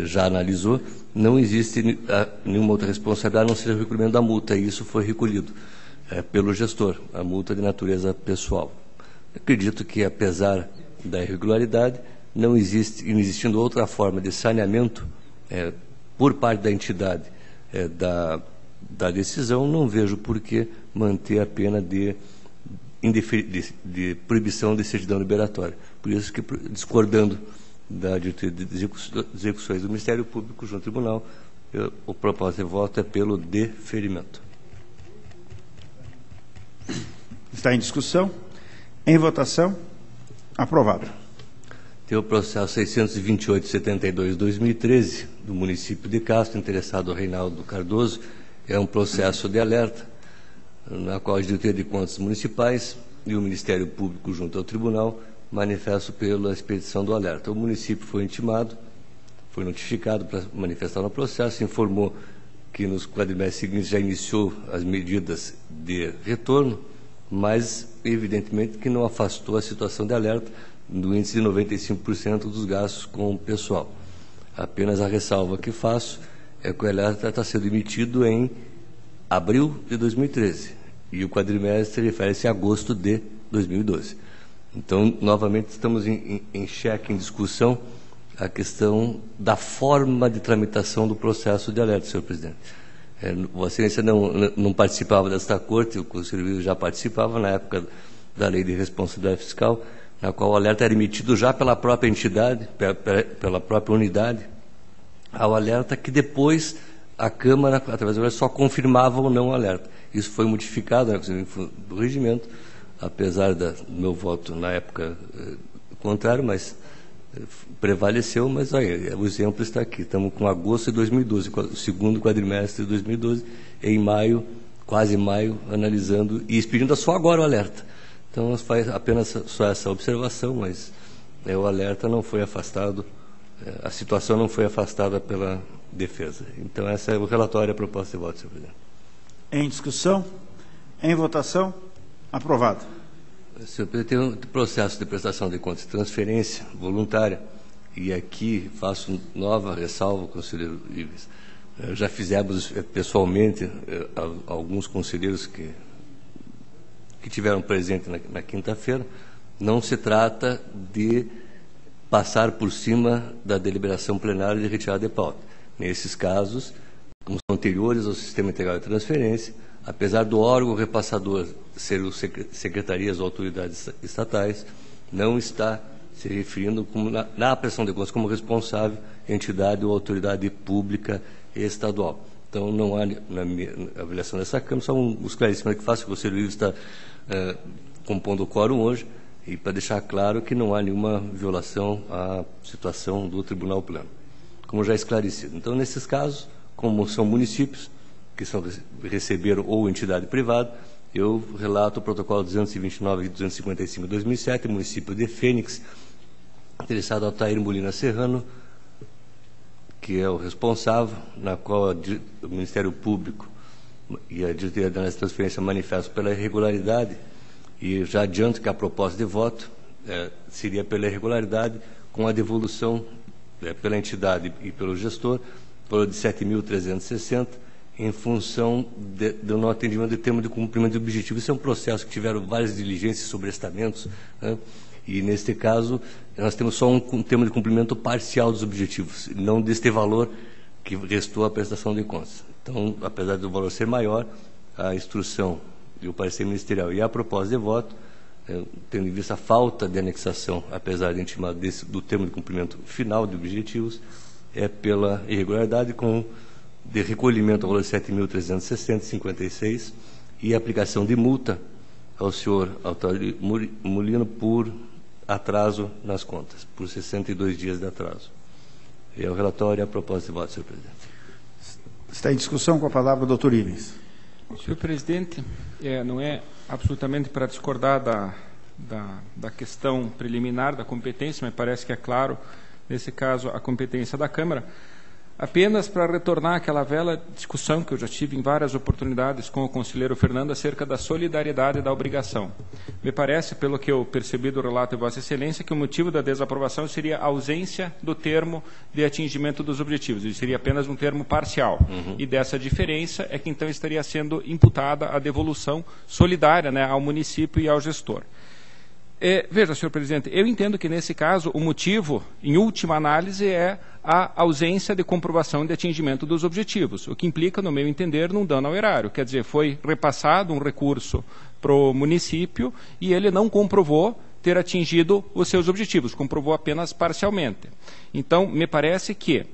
já analisou, não existe nenhuma outra responsabilidade a não ser o recolhimento da multa, e isso foi recolhido pelo gestor, a multa de natureza pessoal. Acredito que, apesar da irregularidade, não existindo outra forma de saneamento por parte da entidade da decisão, não vejo por que manter a pena de proibição de certidão liberatória. Por isso que, discordando da diretoria de execuções do Ministério Público junto ao Tribunal. O propósito de voto é pelo deferimento. Está em discussão. Em votação. Aprovado. Tem o processo 628/72/2013 do município de Castro, interessado o Reinaldo Cardoso. É um processo de alerta, na qual a diretoria de contas municipais e o Ministério Público junto ao Tribunal manifestam pela expedição do alerta. O município foi intimado, foi notificado para manifestar no processo, informou que nos quadrimestres seguintes já iniciou as medidas de retorno, mas evidentemente que não afastou a situação de alerta do índice de 95% dos gastos com o pessoal. Apenas a ressalva que faço é que o alerta está sendo emitido em abril de 2013 e o quadrimestre refere-se a agosto de 2012. Então, novamente, estamos em xeque, em discussão, a questão da forma de tramitação do processo de alerta, senhor presidente. Vossa Excelência não participava desta corte, o Conselho já participava na época da Lei de Responsabilidade Fiscal, na qual o alerta era emitido já pela própria entidade, pela própria unidade, ao alerta que depois a Câmara, através do alerta, só confirmava ou não o alerta. Isso foi modificado do regimento, apesar do meu voto na época contrário, mas prevaleceu, mas olha, o exemplo está aqui. Estamos com agosto de 2012, o segundo quadrimestre de 2012, em maio, quase maio, analisando e expedindo só agora o alerta. Então, faz apenas só essa observação, mas o alerta não foi afastado, a situação não foi afastada pela defesa. Então, essa é o relatório e a proposta de voto, senhor presidente. Em discussão, em votação, aprovado. Senhor presidente, tem um processo de prestação de contas de transferência voluntária, e aqui faço nova ressalva, conselheiro Ives. Já fizemos pessoalmente alguns conselheiros que tiveram presente na quinta-feira. Não se trata de passar por cima da deliberação plenária de retirada de pauta. Nesses casos, como são anteriores ao sistema integral de transferência, apesar do órgão repassador ser o secretarias ou autoridades estatais, não está se referindo como, na prestação de contas como responsável entidade ou autoridade pública estadual. Então, não há, na minha avaliação dessa Câmara, só um esclarecimento que faço, que o Conselho Livre está compondo o quórum hoje, e para deixar claro que não há nenhuma violação à situação do Tribunal Pleno, como já esclarecido. Então, nesses casos, como são municípios que receberam ou entidade privada, eu relato o protocolo 229 e 255 de 2007, município de Fênix, interessado Altair Molina Serrano, que é o responsável, na qual o Ministério Público e a diretoria da transferência manifestam pela irregularidade, e já adianto que a proposta de voto seria pela irregularidade, com a devolução pela entidade e pelo gestor, valor de 7.360, em função do não atendimento de termo de cumprimento de objetivo. Isso é um processo que tiveram várias diligências, sobrestamentos, né? E, neste caso, nós temos só um termo de cumprimento parcial dos objetivos, não deste valor que restou à prestação de contas. Então, apesar do valor ser maior, a instrução e o parecer ministerial e a proposta de voto, tendo em vista a falta de anexação, apesar de intimado do termo de cumprimento final de objetivos, é pela irregularidade de recolhimento ao valor de 7.360,56 e aplicação de multa ao senhor Altair Molina por atraso nas contas, por 62 dias de atraso. É o relatório e a proposta de voto, senhor presidente. Está em discussão, com a palavra o doutor Ives. Senhor presidente, não é absolutamente para discordar da questão preliminar da competência, mas parece que é claro, nesse caso, a competência da Câmara, apenas para retornar àquela velha discussão que eu já tive em várias oportunidades com o conselheiro Fernando acerca da solidariedade e da obrigação. Me parece, pelo que eu percebi do relato de Vossa Excelência, que o motivo da desaprovação seria a ausência do termo de atingimento dos objetivos. Ele seria apenas um termo parcial. E dessa diferença é que então estaria sendo imputada a devolução solidária, né, ao município e ao gestor. Veja, senhor presidente, eu entendo que nesse caso o motivo, em última análise, é a ausência de comprovação de atingimento dos objetivos, o que implica, no meu entender, num dano ao erário. Quer dizer, foi repassado um recurso para o município e ele não comprovou ter atingido os seus objetivos, comprovou apenas parcialmente. Então, me parece que,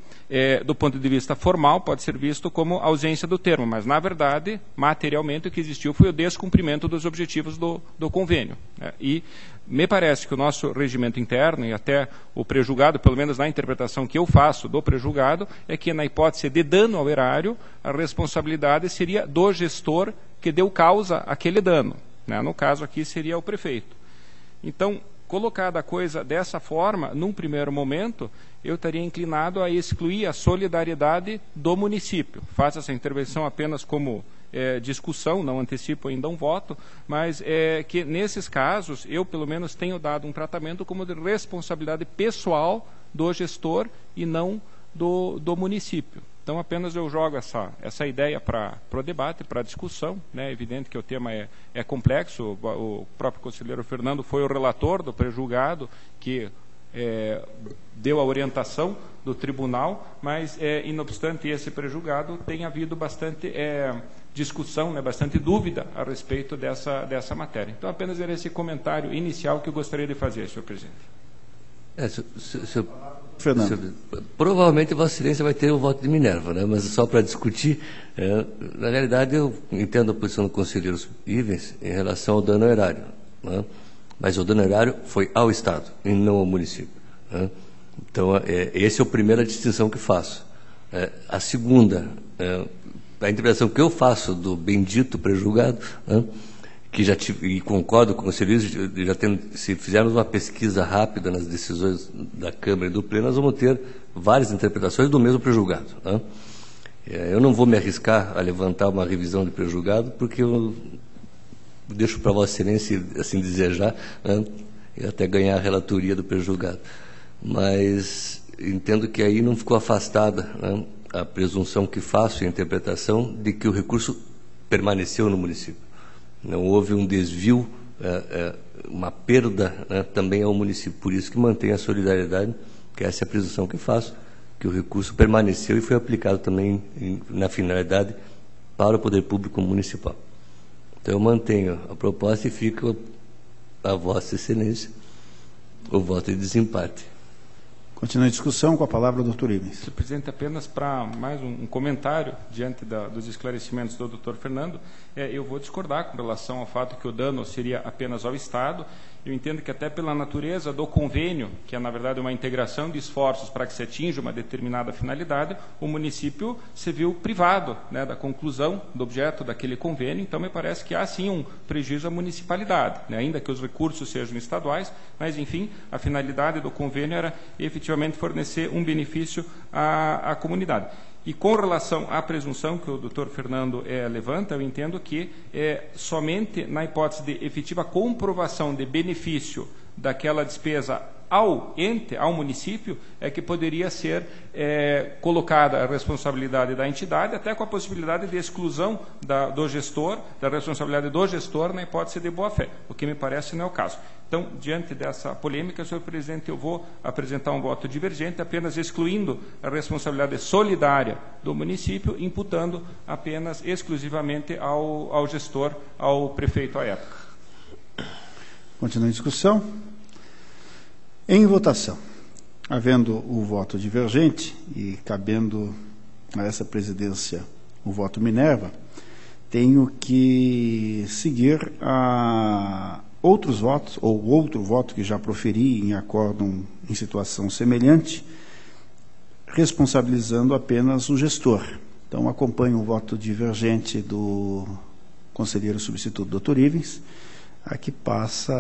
do ponto de vista formal, pode ser visto como ausência do termo, mas, na verdade, materialmente, o que existiu foi o descumprimento dos objetivos do convênio. E me parece que o nosso regimento interno, e até o prejulgado, pelo menos na interpretação que eu faço do prejulgado, é que, na hipótese de dano ao erário, a responsabilidade seria do gestor que deu causa àquele dano. No caso aqui, seria o prefeito. Então, colocada a coisa dessa forma, num primeiro momento, eu estaria inclinado a excluir a solidariedade do município. Faço essa intervenção apenas como discussão, não antecipo ainda um voto, mas que nesses casos eu pelo menos tenho dado um tratamento como de responsabilidade pessoal do gestor e não do município. Então apenas eu jogo essa ideia para o debate, para a discussão. É evidente que o tema é complexo, o próprio conselheiro Fernando foi o relator do prejulgado que deu a orientação do tribunal, mas, não obstante esse prejulgado, tem havido bastante discussão, bastante dúvida a respeito dessa matéria. Então, apenas era esse comentário inicial que eu gostaria de fazer, senhor presidente. Fernando. Provavelmente Vossa Excelência vai ter o voto de Minerva, mas só para discutir, na realidade eu entendo a posição do conselheiro Ivens em relação ao dano ao erário, mas o dano ao erário foi ao Estado e não ao município. Então, essa é a primeira distinção que faço. A segunda, a interpretação que eu faço do bendito prejulgado, que já tive, e concordo com o conselheiro, se fizermos uma pesquisa rápida nas decisões da Câmara e do Pleno, nós vamos ter várias interpretações do mesmo prejulgado. Eu não vou me arriscar a levantar uma revisão de prejulgado, porque eu deixo para Vossa Excelência, assim desejar, e até ganhar a relatoria do prejulgado. Mas entendo que aí não ficou afastada a presunção que faço e a interpretação de que o recurso permaneceu no município. Não houve um desvio, uma perda também ao município. Por isso que mantém a solidariedade, que essa é a presunção que faço, que o recurso permaneceu e foi aplicado também na finalidade para o poder público municipal. Então eu mantenho a proposta e fica a Vossa Excelência o voto de desempate. Continua a discussão, com a palavra o doutor Ivens. Senhor presidente, apenas para mais um comentário diante dos esclarecimentos do doutor Fernando, eu vou discordar com relação ao fato que o dano seria apenas ao Estado. Eu entendo que até pela natureza do convênio, que é na verdade uma integração de esforços para que se atinja uma determinada finalidade, o município se viu privado da conclusão do objeto daquele convênio. Então me parece que há sim um prejuízo à municipalidade, ainda que os recursos sejam estaduais, mas enfim, a finalidade do convênio era efetivamente fornecer um benefício à comunidade. E com relação à presunção que o doutor Fernando levanta, eu entendo que somente na hipótese de efetiva comprovação de benefício daquela despesa ao ente, ao município, é que poderia ser colocada a responsabilidade da entidade, até com a possibilidade de exclusão do gestor, da responsabilidade do gestor na hipótese de boa-fé, o que me parece não é o caso. Então, diante dessa polêmica, senhor presidente, eu vou apresentar um voto divergente, apenas excluindo a responsabilidade solidária do município, imputando apenas exclusivamente ao gestor, ao prefeito à época. Continua a discussão. Em votação, havendo o voto divergente e cabendo a essa presidência o voto Minerva, tenho que seguir a outros votos, ou outro voto que já proferi em acórdão em situação semelhante, responsabilizando apenas o gestor. Então, acompanho o voto divergente do conselheiro substituto, doutor Ivens, a que passa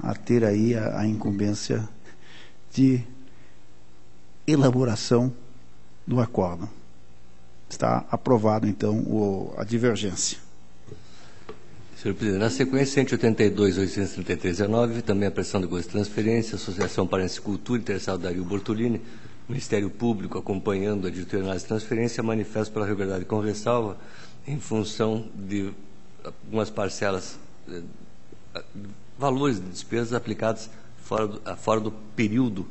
a ter aí a incumbência de elaboração do acórdão. Está aprovado, então, a divergência. Senhor presidente, na sequência, 182.833/19, também a pressão de gosto de transferência, Associação Paraense Cultura, interessado Dario Bortolini, Ministério Público acompanhando a diretoria de análise de transferência, manifesto pela regularidade com ressalva em função de algumas parcelas, valores de despesas aplicados fora do período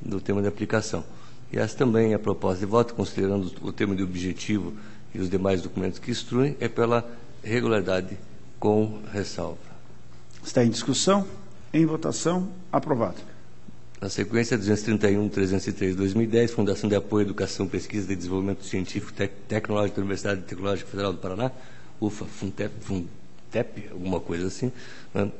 do termo de aplicação. E essa também é a proposta de voto, considerando o termo de objetivo e os demais documentos que instruem, é pela regularidade com ressalva. Está em discussão. Em votação. Aprovado. Na sequência, 231.303/2010, Fundação de Apoio à Educação, Pesquisa e Desenvolvimento Científico e Tecnológico da Universidade Tecnológica Federal do Paraná, UFA, FUNTEP, alguma coisa assim, né,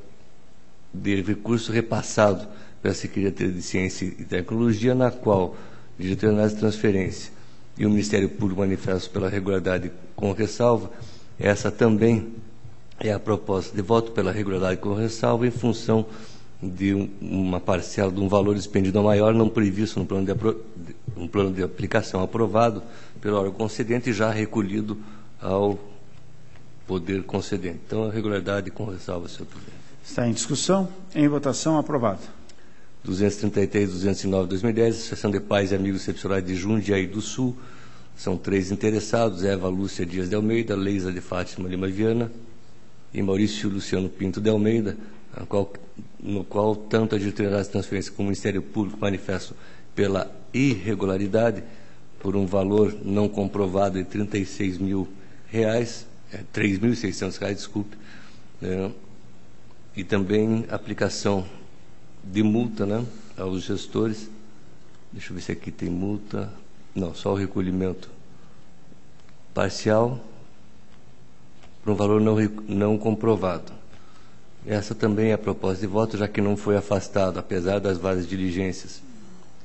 de recurso repassado pela Secretaria de Ciência e Tecnologia, na qual a Diretoria de Análise de Transferência e o Ministério Público manifestam pela regularidade com ressalva. Essa também é a proposta de voto pela regularidade com ressalva em função de uma parcela de um valor expendido maior não previsto no plano de aplicação aprovado pelo órgão concedente e já recolhido ao poder concedente. Então, a regularidade com ressalva, senhor presidente. Está em discussão. Em votação. Aprovado. 233.209/2010, Associação de Pais e Amigos Excepcionais de Jundiaí do Sul. São 3 interessados: Eva Lúcia Dias de Almeida, Leisa de Fátima Lima Viana e Maurício Luciano Pinto de Almeida, no qual tanto a Diretoria de Transferência como o Ministério Público manifestam pela irregularidade por um valor não comprovado de R$ 3.600, desculpe, e também aplicação de multa, né, aos gestores. Deixa eu ver se aqui tem multa. Não, só o recolhimento parcial por um valor não comprovado. Essa também é a proposta de voto, já que não foi afastado, apesar das várias diligências,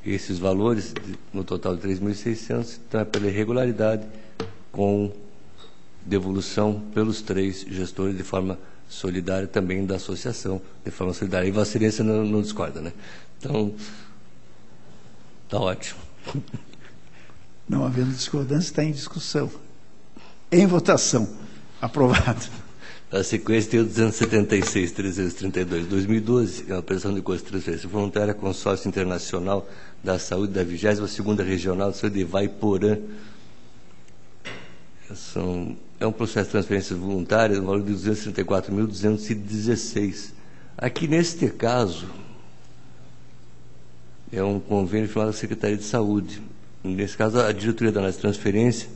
esses valores, no total de 3.600, então é pela irregularidade, com devolução pelos 3 gestores de forma solidária, também da associação de forma solidária. E Vossa Excelência não discorda, né? Então, está ótimo. Não havendo discordância, está em discussão. Em votação. Aprovado. A sequência tem o 276.332/2012, é uma operação de custo de transferência voluntária, Consórcio Internacional da Saúde da 22ª Regional de Saúde de Vaiporã. É um processo de transferência voluntária no valor de 234.216. Aqui, neste caso, é um convênio firmado com a Secretaria de Saúde. Nesse caso, a Diretoria da Análise de Transferência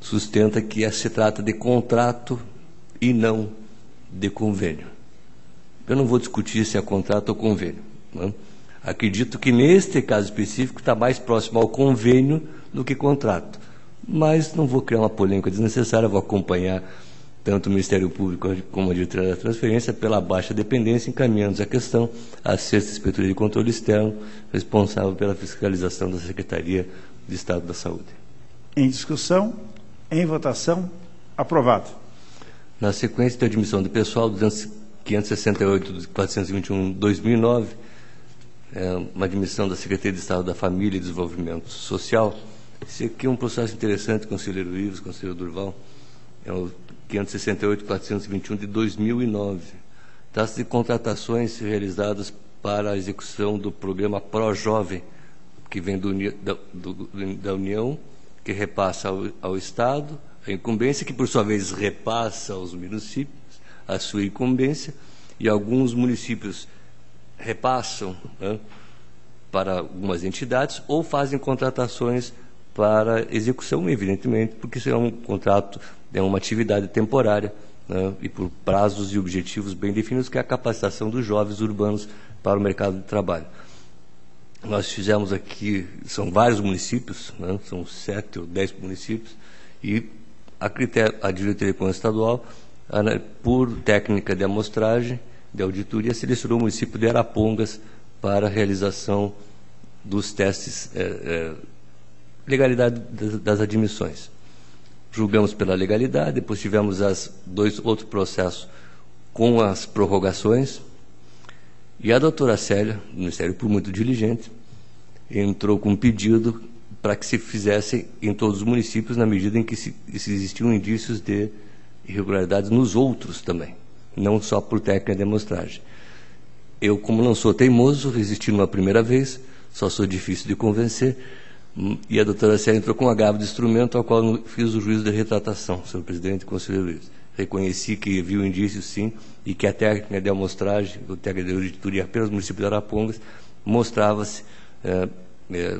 sustenta que se trata de contrato e não de convênio. Eu não vou discutir se é contrato ou convênio, né? Acredito que, neste caso específico, está mais próximo ao convênio do que contrato. Mas não vou criar uma polêmica desnecessária, vou acompanhar tanto o Ministério Público como a Diretoria da Transferência pela baixa dependência, encaminhando a questão à 6ª Inspetoria de Controle Externo, responsável pela fiscalização da Secretaria de Estado da Saúde. Em discussão. Em votação. Aprovado. Na sequência de admissão do pessoal, 568.421/2009, uma admissão da Secretaria de Estado da Família e Desenvolvimento Social. Esse aqui é um processo interessante, conselheiro Ives, conselheiro Durval. É o 568.421/2009. Trata-se de contratações realizadas para a execução do programa ProJovem, que vem da União, que repassa ao Estado a incumbência, que por sua vez repassa aos municípios a sua incumbência, e alguns municípios repassam, né, para algumas entidades ou fazem contratações para execução, evidentemente, porque isso é um contrato, é uma atividade temporária, né, e por prazos e objetivos bem definidos, que é a capacitação dos jovens urbanos para o mercado de trabalho. Nós fizemos aqui, são vários municípios, né, são 7 ou 10 municípios, e a Diretoria Estadual, por técnica de amostragem, de auditoria, selecionou o município de Arapongas para a realização dos testes, legalidade das admissões. Julgamos pela legalidade, depois tivemos 2 outros processos com as prorrogações, e a doutora Célia, do Ministério Público, muito diligente, entrou com um pedido para que se fizesse em todos os municípios, na medida em que se existiam indícios de irregularidades nos outros também, não só por técnica de amostragem. Eu, como não sou teimoso, resisti numa primeira vez, só sou difícil de convencer, e a doutora Célia entrou com um agravo de instrumento, ao qual eu fiz o juízo de retratação, senhor presidente e conselheiro Luiz. Reconheci que viu indícios, sim, e que a técnica de amostragem, a técnica de auditoria apenas no município de Arapongas, mostrava-se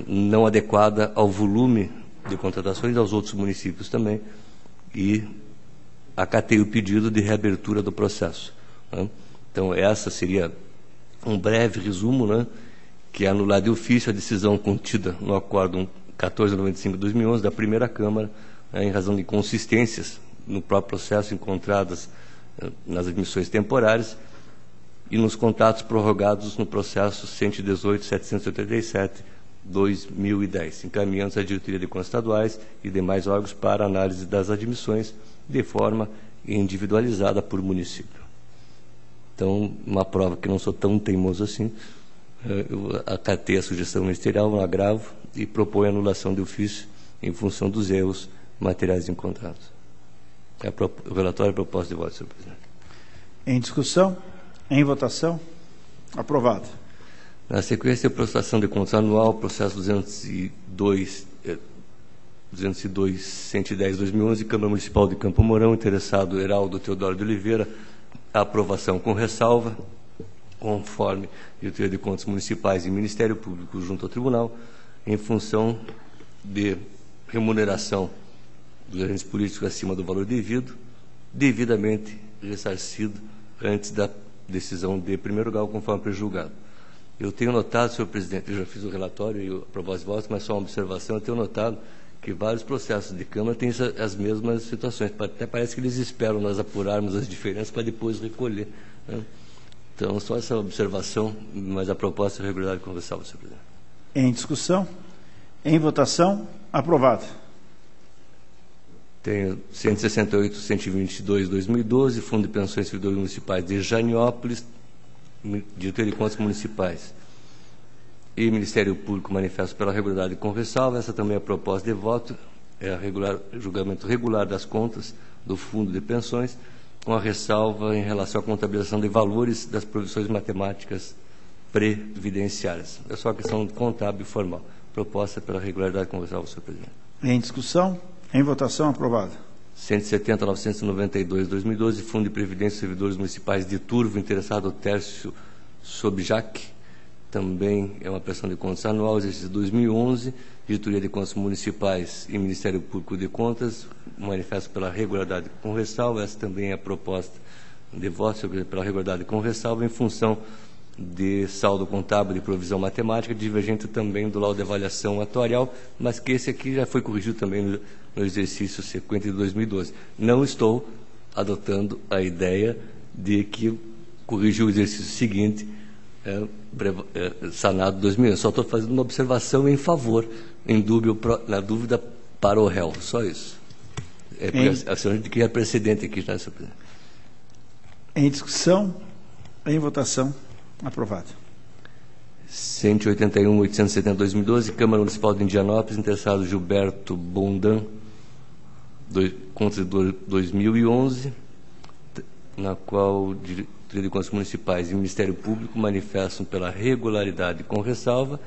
não adequada ao volume de contratações aos outros municípios também, e acatei o pedido de reabertura do processo, né? Então, essa seria um breve resumo, né, que é anular de ofício a decisão contida no Acórdão 1495/2011 da primeira Câmara, em razão de inconsistências no próprio processo encontradas nas admissões temporárias e nos contatos prorrogados no processo 118.787/2010, encaminhando a diretoria de contas estaduais e demais órgãos para análise das admissões de forma individualizada por município. Então, uma prova que não sou tão teimoso assim, eu acatei a sugestão ministerial, um agravo, e proponho a anulação de ofício em função dos erros materiais encontrados. O relatório é proposta de voto, senhor presidente. Em discussão? Em votação? Aprovado. Na sequência, a prestação de contas anual, processo 202.110/2011, Câmara Municipal de Campo Mourão, interessado Heraldo Teodoro de Oliveira, a aprovação com ressalva, conforme diretoria de contas municipais e Ministério Público junto ao Tribunal, em função de remuneração dos agentes políticos acima do valor devido, devidamente ressarcido antes da decisão de primeiro grau, conforme prejulgado. Eu tenho notado, senhor presidente, eu já fiz o relatório e a proposta de voto, mas só uma observação, eu tenho notado que vários processos de Câmara têm as mesmas situações. Até parece que eles esperam nós apurarmos as diferenças para depois recolher, né? Então, só essa observação, mas a proposta é regularidade com ressalva, senhor presidente. Em discussão? Em votação? Aprovado. Tenho 168.122/2012, Fundo de Pensões e Servidores Municipais de Janiópolis, diretoria de contas municipais e Ministério Público manifesto pela regularidade com ressalva. Essa também é a proposta de voto, é julgamento regular das contas do Fundo de Pensões, com a ressalva em relação à contabilização de valores das provisões matemáticas previdenciárias. É só questão contábil e formal. Proposta pela regularidade com ressalva, senhor presidente. Em discussão? Em votação? Aprovado. 170.992/2012, Fundo de Previdência e Servidores Municipais de Turvo, interessado Tércio Sobjac, também é uma prestação de contas anual, exercício 2011, diretoria de contas municipais e Ministério Público de Contas, manifesto pela regularidade com ressalva. Essa também é a proposta de voto pela regularidade com ressalva, em função de saldo contábil de provisão matemática, divergente também do laudo de avaliação atuarial, mas que esse aqui já foi corrigido também no exercício sequente de 2012. Não estou adotando a ideia de que corrigir o exercício seguinte sanado 2011. Só estou fazendo uma observação em favor, na dúvida para o réu. Só isso. A senhora de que é precedente aqui, tá, senhor presidente? Em discussão? Em votação? Aprovado. 181.870/2012, Câmara Municipal de Indianópolis, interessado Gilberto Bondan, contra 2011, na qual diretoria de contas municipais e Ministério Público manifestam pela regularidade com ressalva,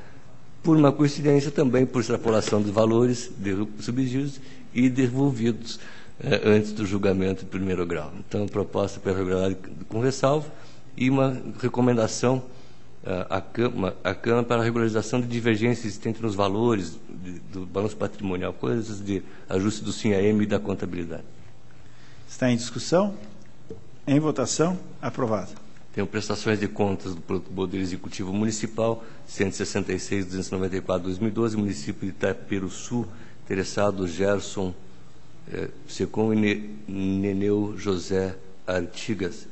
por uma coincidência também por extrapolação dos valores de subsídios e devolvidos antes do julgamento de primeiro grau. Então, proposta pela regularidade com ressalva e uma recomendação à Câmara para a regularização de divergências existentes nos valores do balanço patrimonial, coisas de ajuste do SINAM e da contabilidade. Está em discussão? Em votação? Aprovado. Tenho prestações de contas do Poder Executivo Municipal, 166.294/2012, município de Itaperuçu, interessado Gerson Secom e Neneu José Artigas,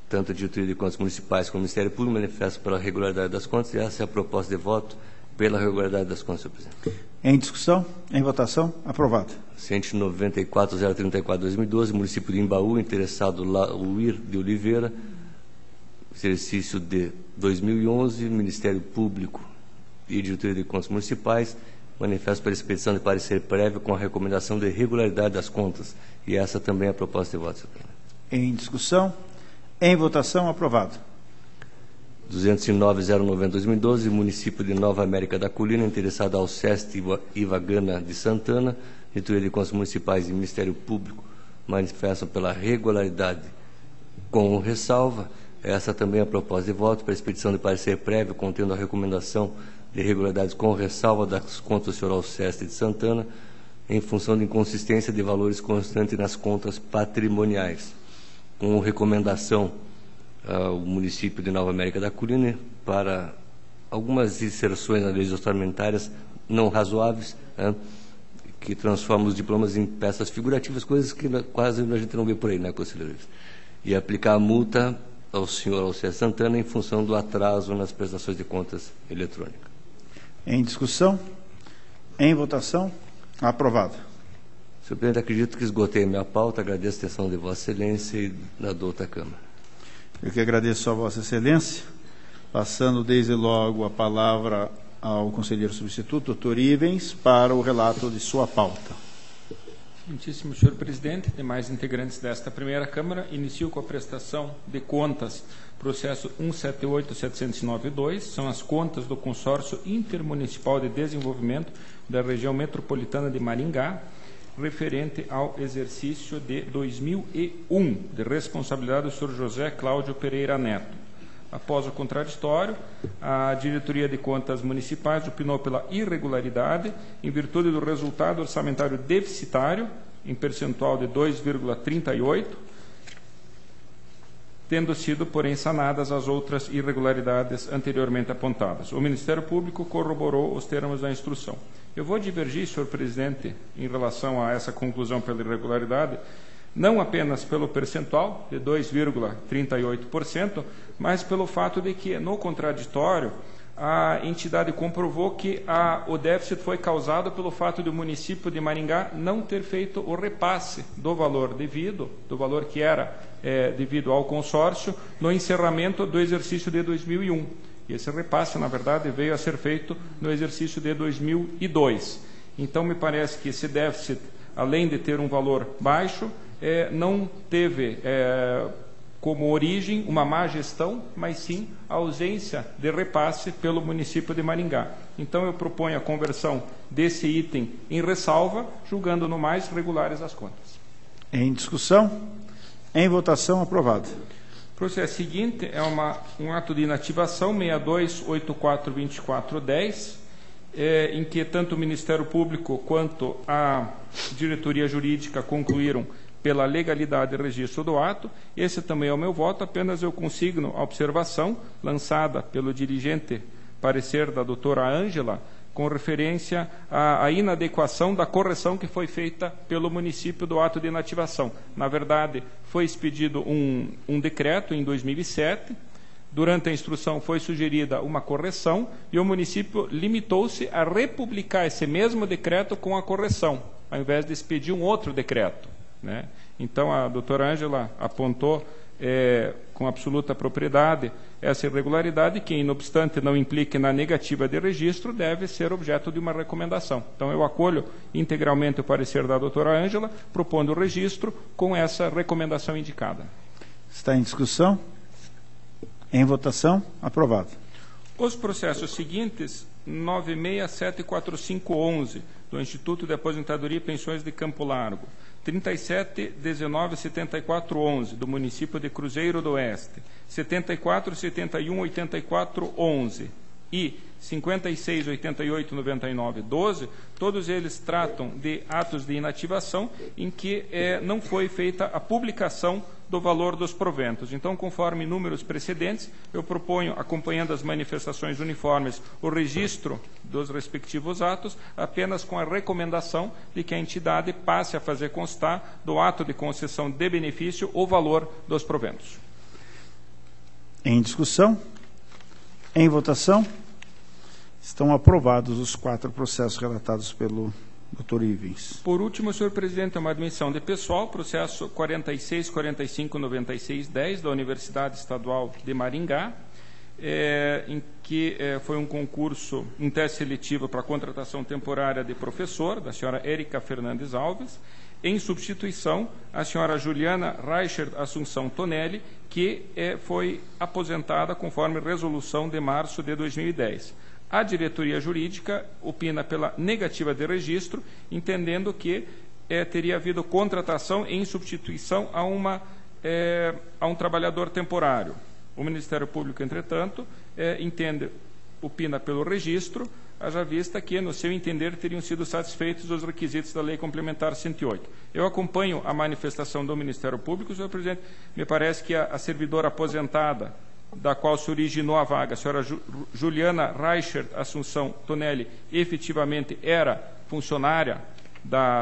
tanto a diretoria de contas municipais como o Ministério Público manifestam pela regularidade das contas, e essa é a proposta de voto pela regularidade das contas, senhor presidente. Em discussão? Em votação? Aprovado. 194.034/2012, município de Imbaú, interessado Lauir de Oliveira, exercício de 2011, Ministério Público e diretoria de contas municipais manifestam pela expedição de parecer prévio com a recomendação de regularidade das contas, e essa também é a proposta de voto, senhor presidente. Em discussão? Em votação? Aprovado. 209.090/2012, município de Nova América da Colina, interessado ao SEST Ivagana de Santana, diretoria de contas municipais e Ministério Público manifestam pela regularidade com ressalva. Essa também é a proposta de voto para expedição de parecer prévio contendo a recomendação de irregularidades com ressalva das contas do senhor Alceste de Santana, em função de inconsistência de valores constantes nas contas patrimoniais, com recomendação ao município de Nova América da Colina para algumas inserções nas leis orçamentárias não razoáveis, né, que transformam os diplomas em peças figurativas, coisas que quase a gente não vê por aí, né, conselheiros? E aplicar a multa ao senhor Alcer Santana em função do atraso nas prestações de contas eletrônicas. Em discussão? Em votação? Aprovado. Senhor presidente, acredito que esgotei a minha pauta, agradeço a atenção de Vossa Excelência e da douta Câmara. Eu que agradeço a Vossa Excelência, passando desde logo a palavra ao conselheiro substituto, doutor Ivens, para o relato de sua pauta. Muitíssimo senhor presidente, demais integrantes desta primeira Câmara, inicio com a prestação de contas, processo 178.709.2, são as contas do Consórcio Intermunicipal de Desenvolvimento da Região Metropolitana de Maringá, referente ao exercício de 2001, de responsabilidade do senhor José Cláudio Pereira Neto. Após o contraditório, a Diretoria de Contas Municipais opinou pela irregularidade em virtude do resultado orçamentário deficitário, em percentual de 2,38%, tendo sido, porém, sanadas as outras irregularidades anteriormente apontadas. O Ministério Público corroborou os termos da instrução. Eu vou divergir, senhor presidente, em relação a essa conclusão pela irregularidade, não apenas pelo percentual de 2,38%, mas pelo fato de que, no contraditório, a entidade comprovou que o déficit foi causado pelo fato de o município de Maringá não ter feito o repasse do valor devido, do valor que era devido ao consórcio, no encerramento do exercício de 2001. E esse repasse, na verdade, veio a ser feito no exercício de 2002. Então, me parece que esse déficit, além de ter um valor baixo, não teve como origem uma má gestão, mas sim a ausência de repasse pelo município de Maringá. Então, eu proponho a conversão desse item em ressalva, julgando no mais regulares as contas. Em discussão? Em votação, aprovado. O processo seguinte é um ato de inativação 62842410, em que tanto o Ministério Público quanto a diretoria jurídica concluíram pela legalidade e registro do ato. Esse também é o meu voto, apenas eu consigno a observação lançada pelo dirigente parecer da doutora Ângela, com referência à inadequação da correção que foi feita pelo município do ato de inativação. Na verdade, foi expedido um decreto em 2007, durante a instrução foi sugerida uma correção e o município limitou-se a republicar esse mesmo decreto com a correção, ao invés de expedir um outro decreto, né? Então, a doutora Ângela apontou com absoluta propriedade essa irregularidade que, não obstante não implique na negativa de registro, deve ser objeto de uma recomendação. Então, eu acolho integralmente o parecer da doutora Ângela, propondo o registro com essa recomendação indicada. Está em discussão? Em votação? Aprovado. Os processos seguintes, 96745511, do Instituto de Aposentadoria e Pensões de Campo Largo, 37197411, do município de Cruzeiro do Oeste, 74718411 e 56889912, todos eles tratam de atos de inativação em que não foi feita a publicação do valor dos proventos. Então, conforme números precedentes, eu proponho, acompanhando as manifestações uniformes, o registro dos respectivos atos, apenas com a recomendação de que a entidade passe a fazer constar do ato de concessão de benefício o valor dos proventos. Em discussão? Em votação? Estão aprovados os 4 processos relatados pelo Dr. Ivens. Por último, senhor presidente, uma admissão de pessoal, processo 46459610 da Universidade Estadual de Maringá, em que foi um concurso, um teste seletivo para contratação temporária de professor, da senhora Érica Fernandes Alves, em substituição à senhora Juliana Reichert Assunção Tonelli, que foi aposentada conforme resolução de março de 2010. A diretoria jurídica opina pela negativa de registro, entendendo que teria havido contratação em substituição a um trabalhador temporário. O Ministério Público, entretanto, entende opina pelo registro, haja vista que, no seu entender, teriam sido satisfeitos os requisitos da Lei Complementar 108. Eu acompanho a manifestação do Ministério Público, senhor presidente. Me parece que a servidora aposentada, da qual se originou a vaga, a senhora Juliana Reichert Assunção Tonelli, efetivamente era funcionária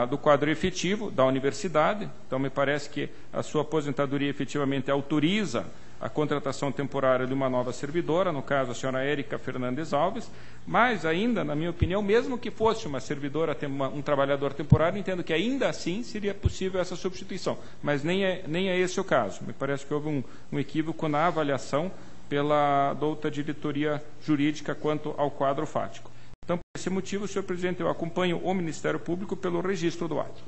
do quadro efetivo da universidade. Então, me parece que a sua aposentadoria efetivamente autoriza a contratação temporária de uma nova servidora, no caso a senhora Érica Fernandes Alves, mas ainda, na minha opinião, mesmo que fosse uma servidora, um trabalhador temporário, entendo que ainda assim seria possível essa substituição, mas nem é esse o caso. Me parece que houve um equívoco na avaliação pela douta diretoria jurídica quanto ao quadro fático. Então, por esse motivo, senhor presidente, eu acompanho o Ministério Público pelo registro do ato.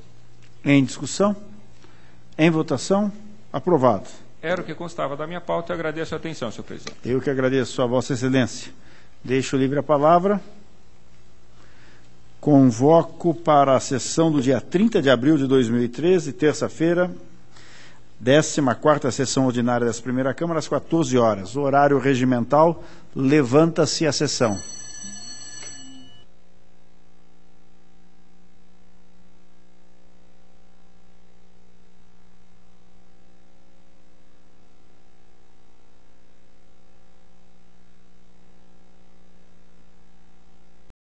Em discussão? Em votação? Aprovado. Era o que constava da minha pauta e agradeço a atenção, senhor presidente. Eu que agradeço a Vossa Excelência. Deixo livre a palavra. Convoco para a sessão do dia 30 de abril de 2013, terça-feira, 14ª sessão ordinária dessa primeira Câmara, às 14 horas. Horário regimental, levanta-se a sessão.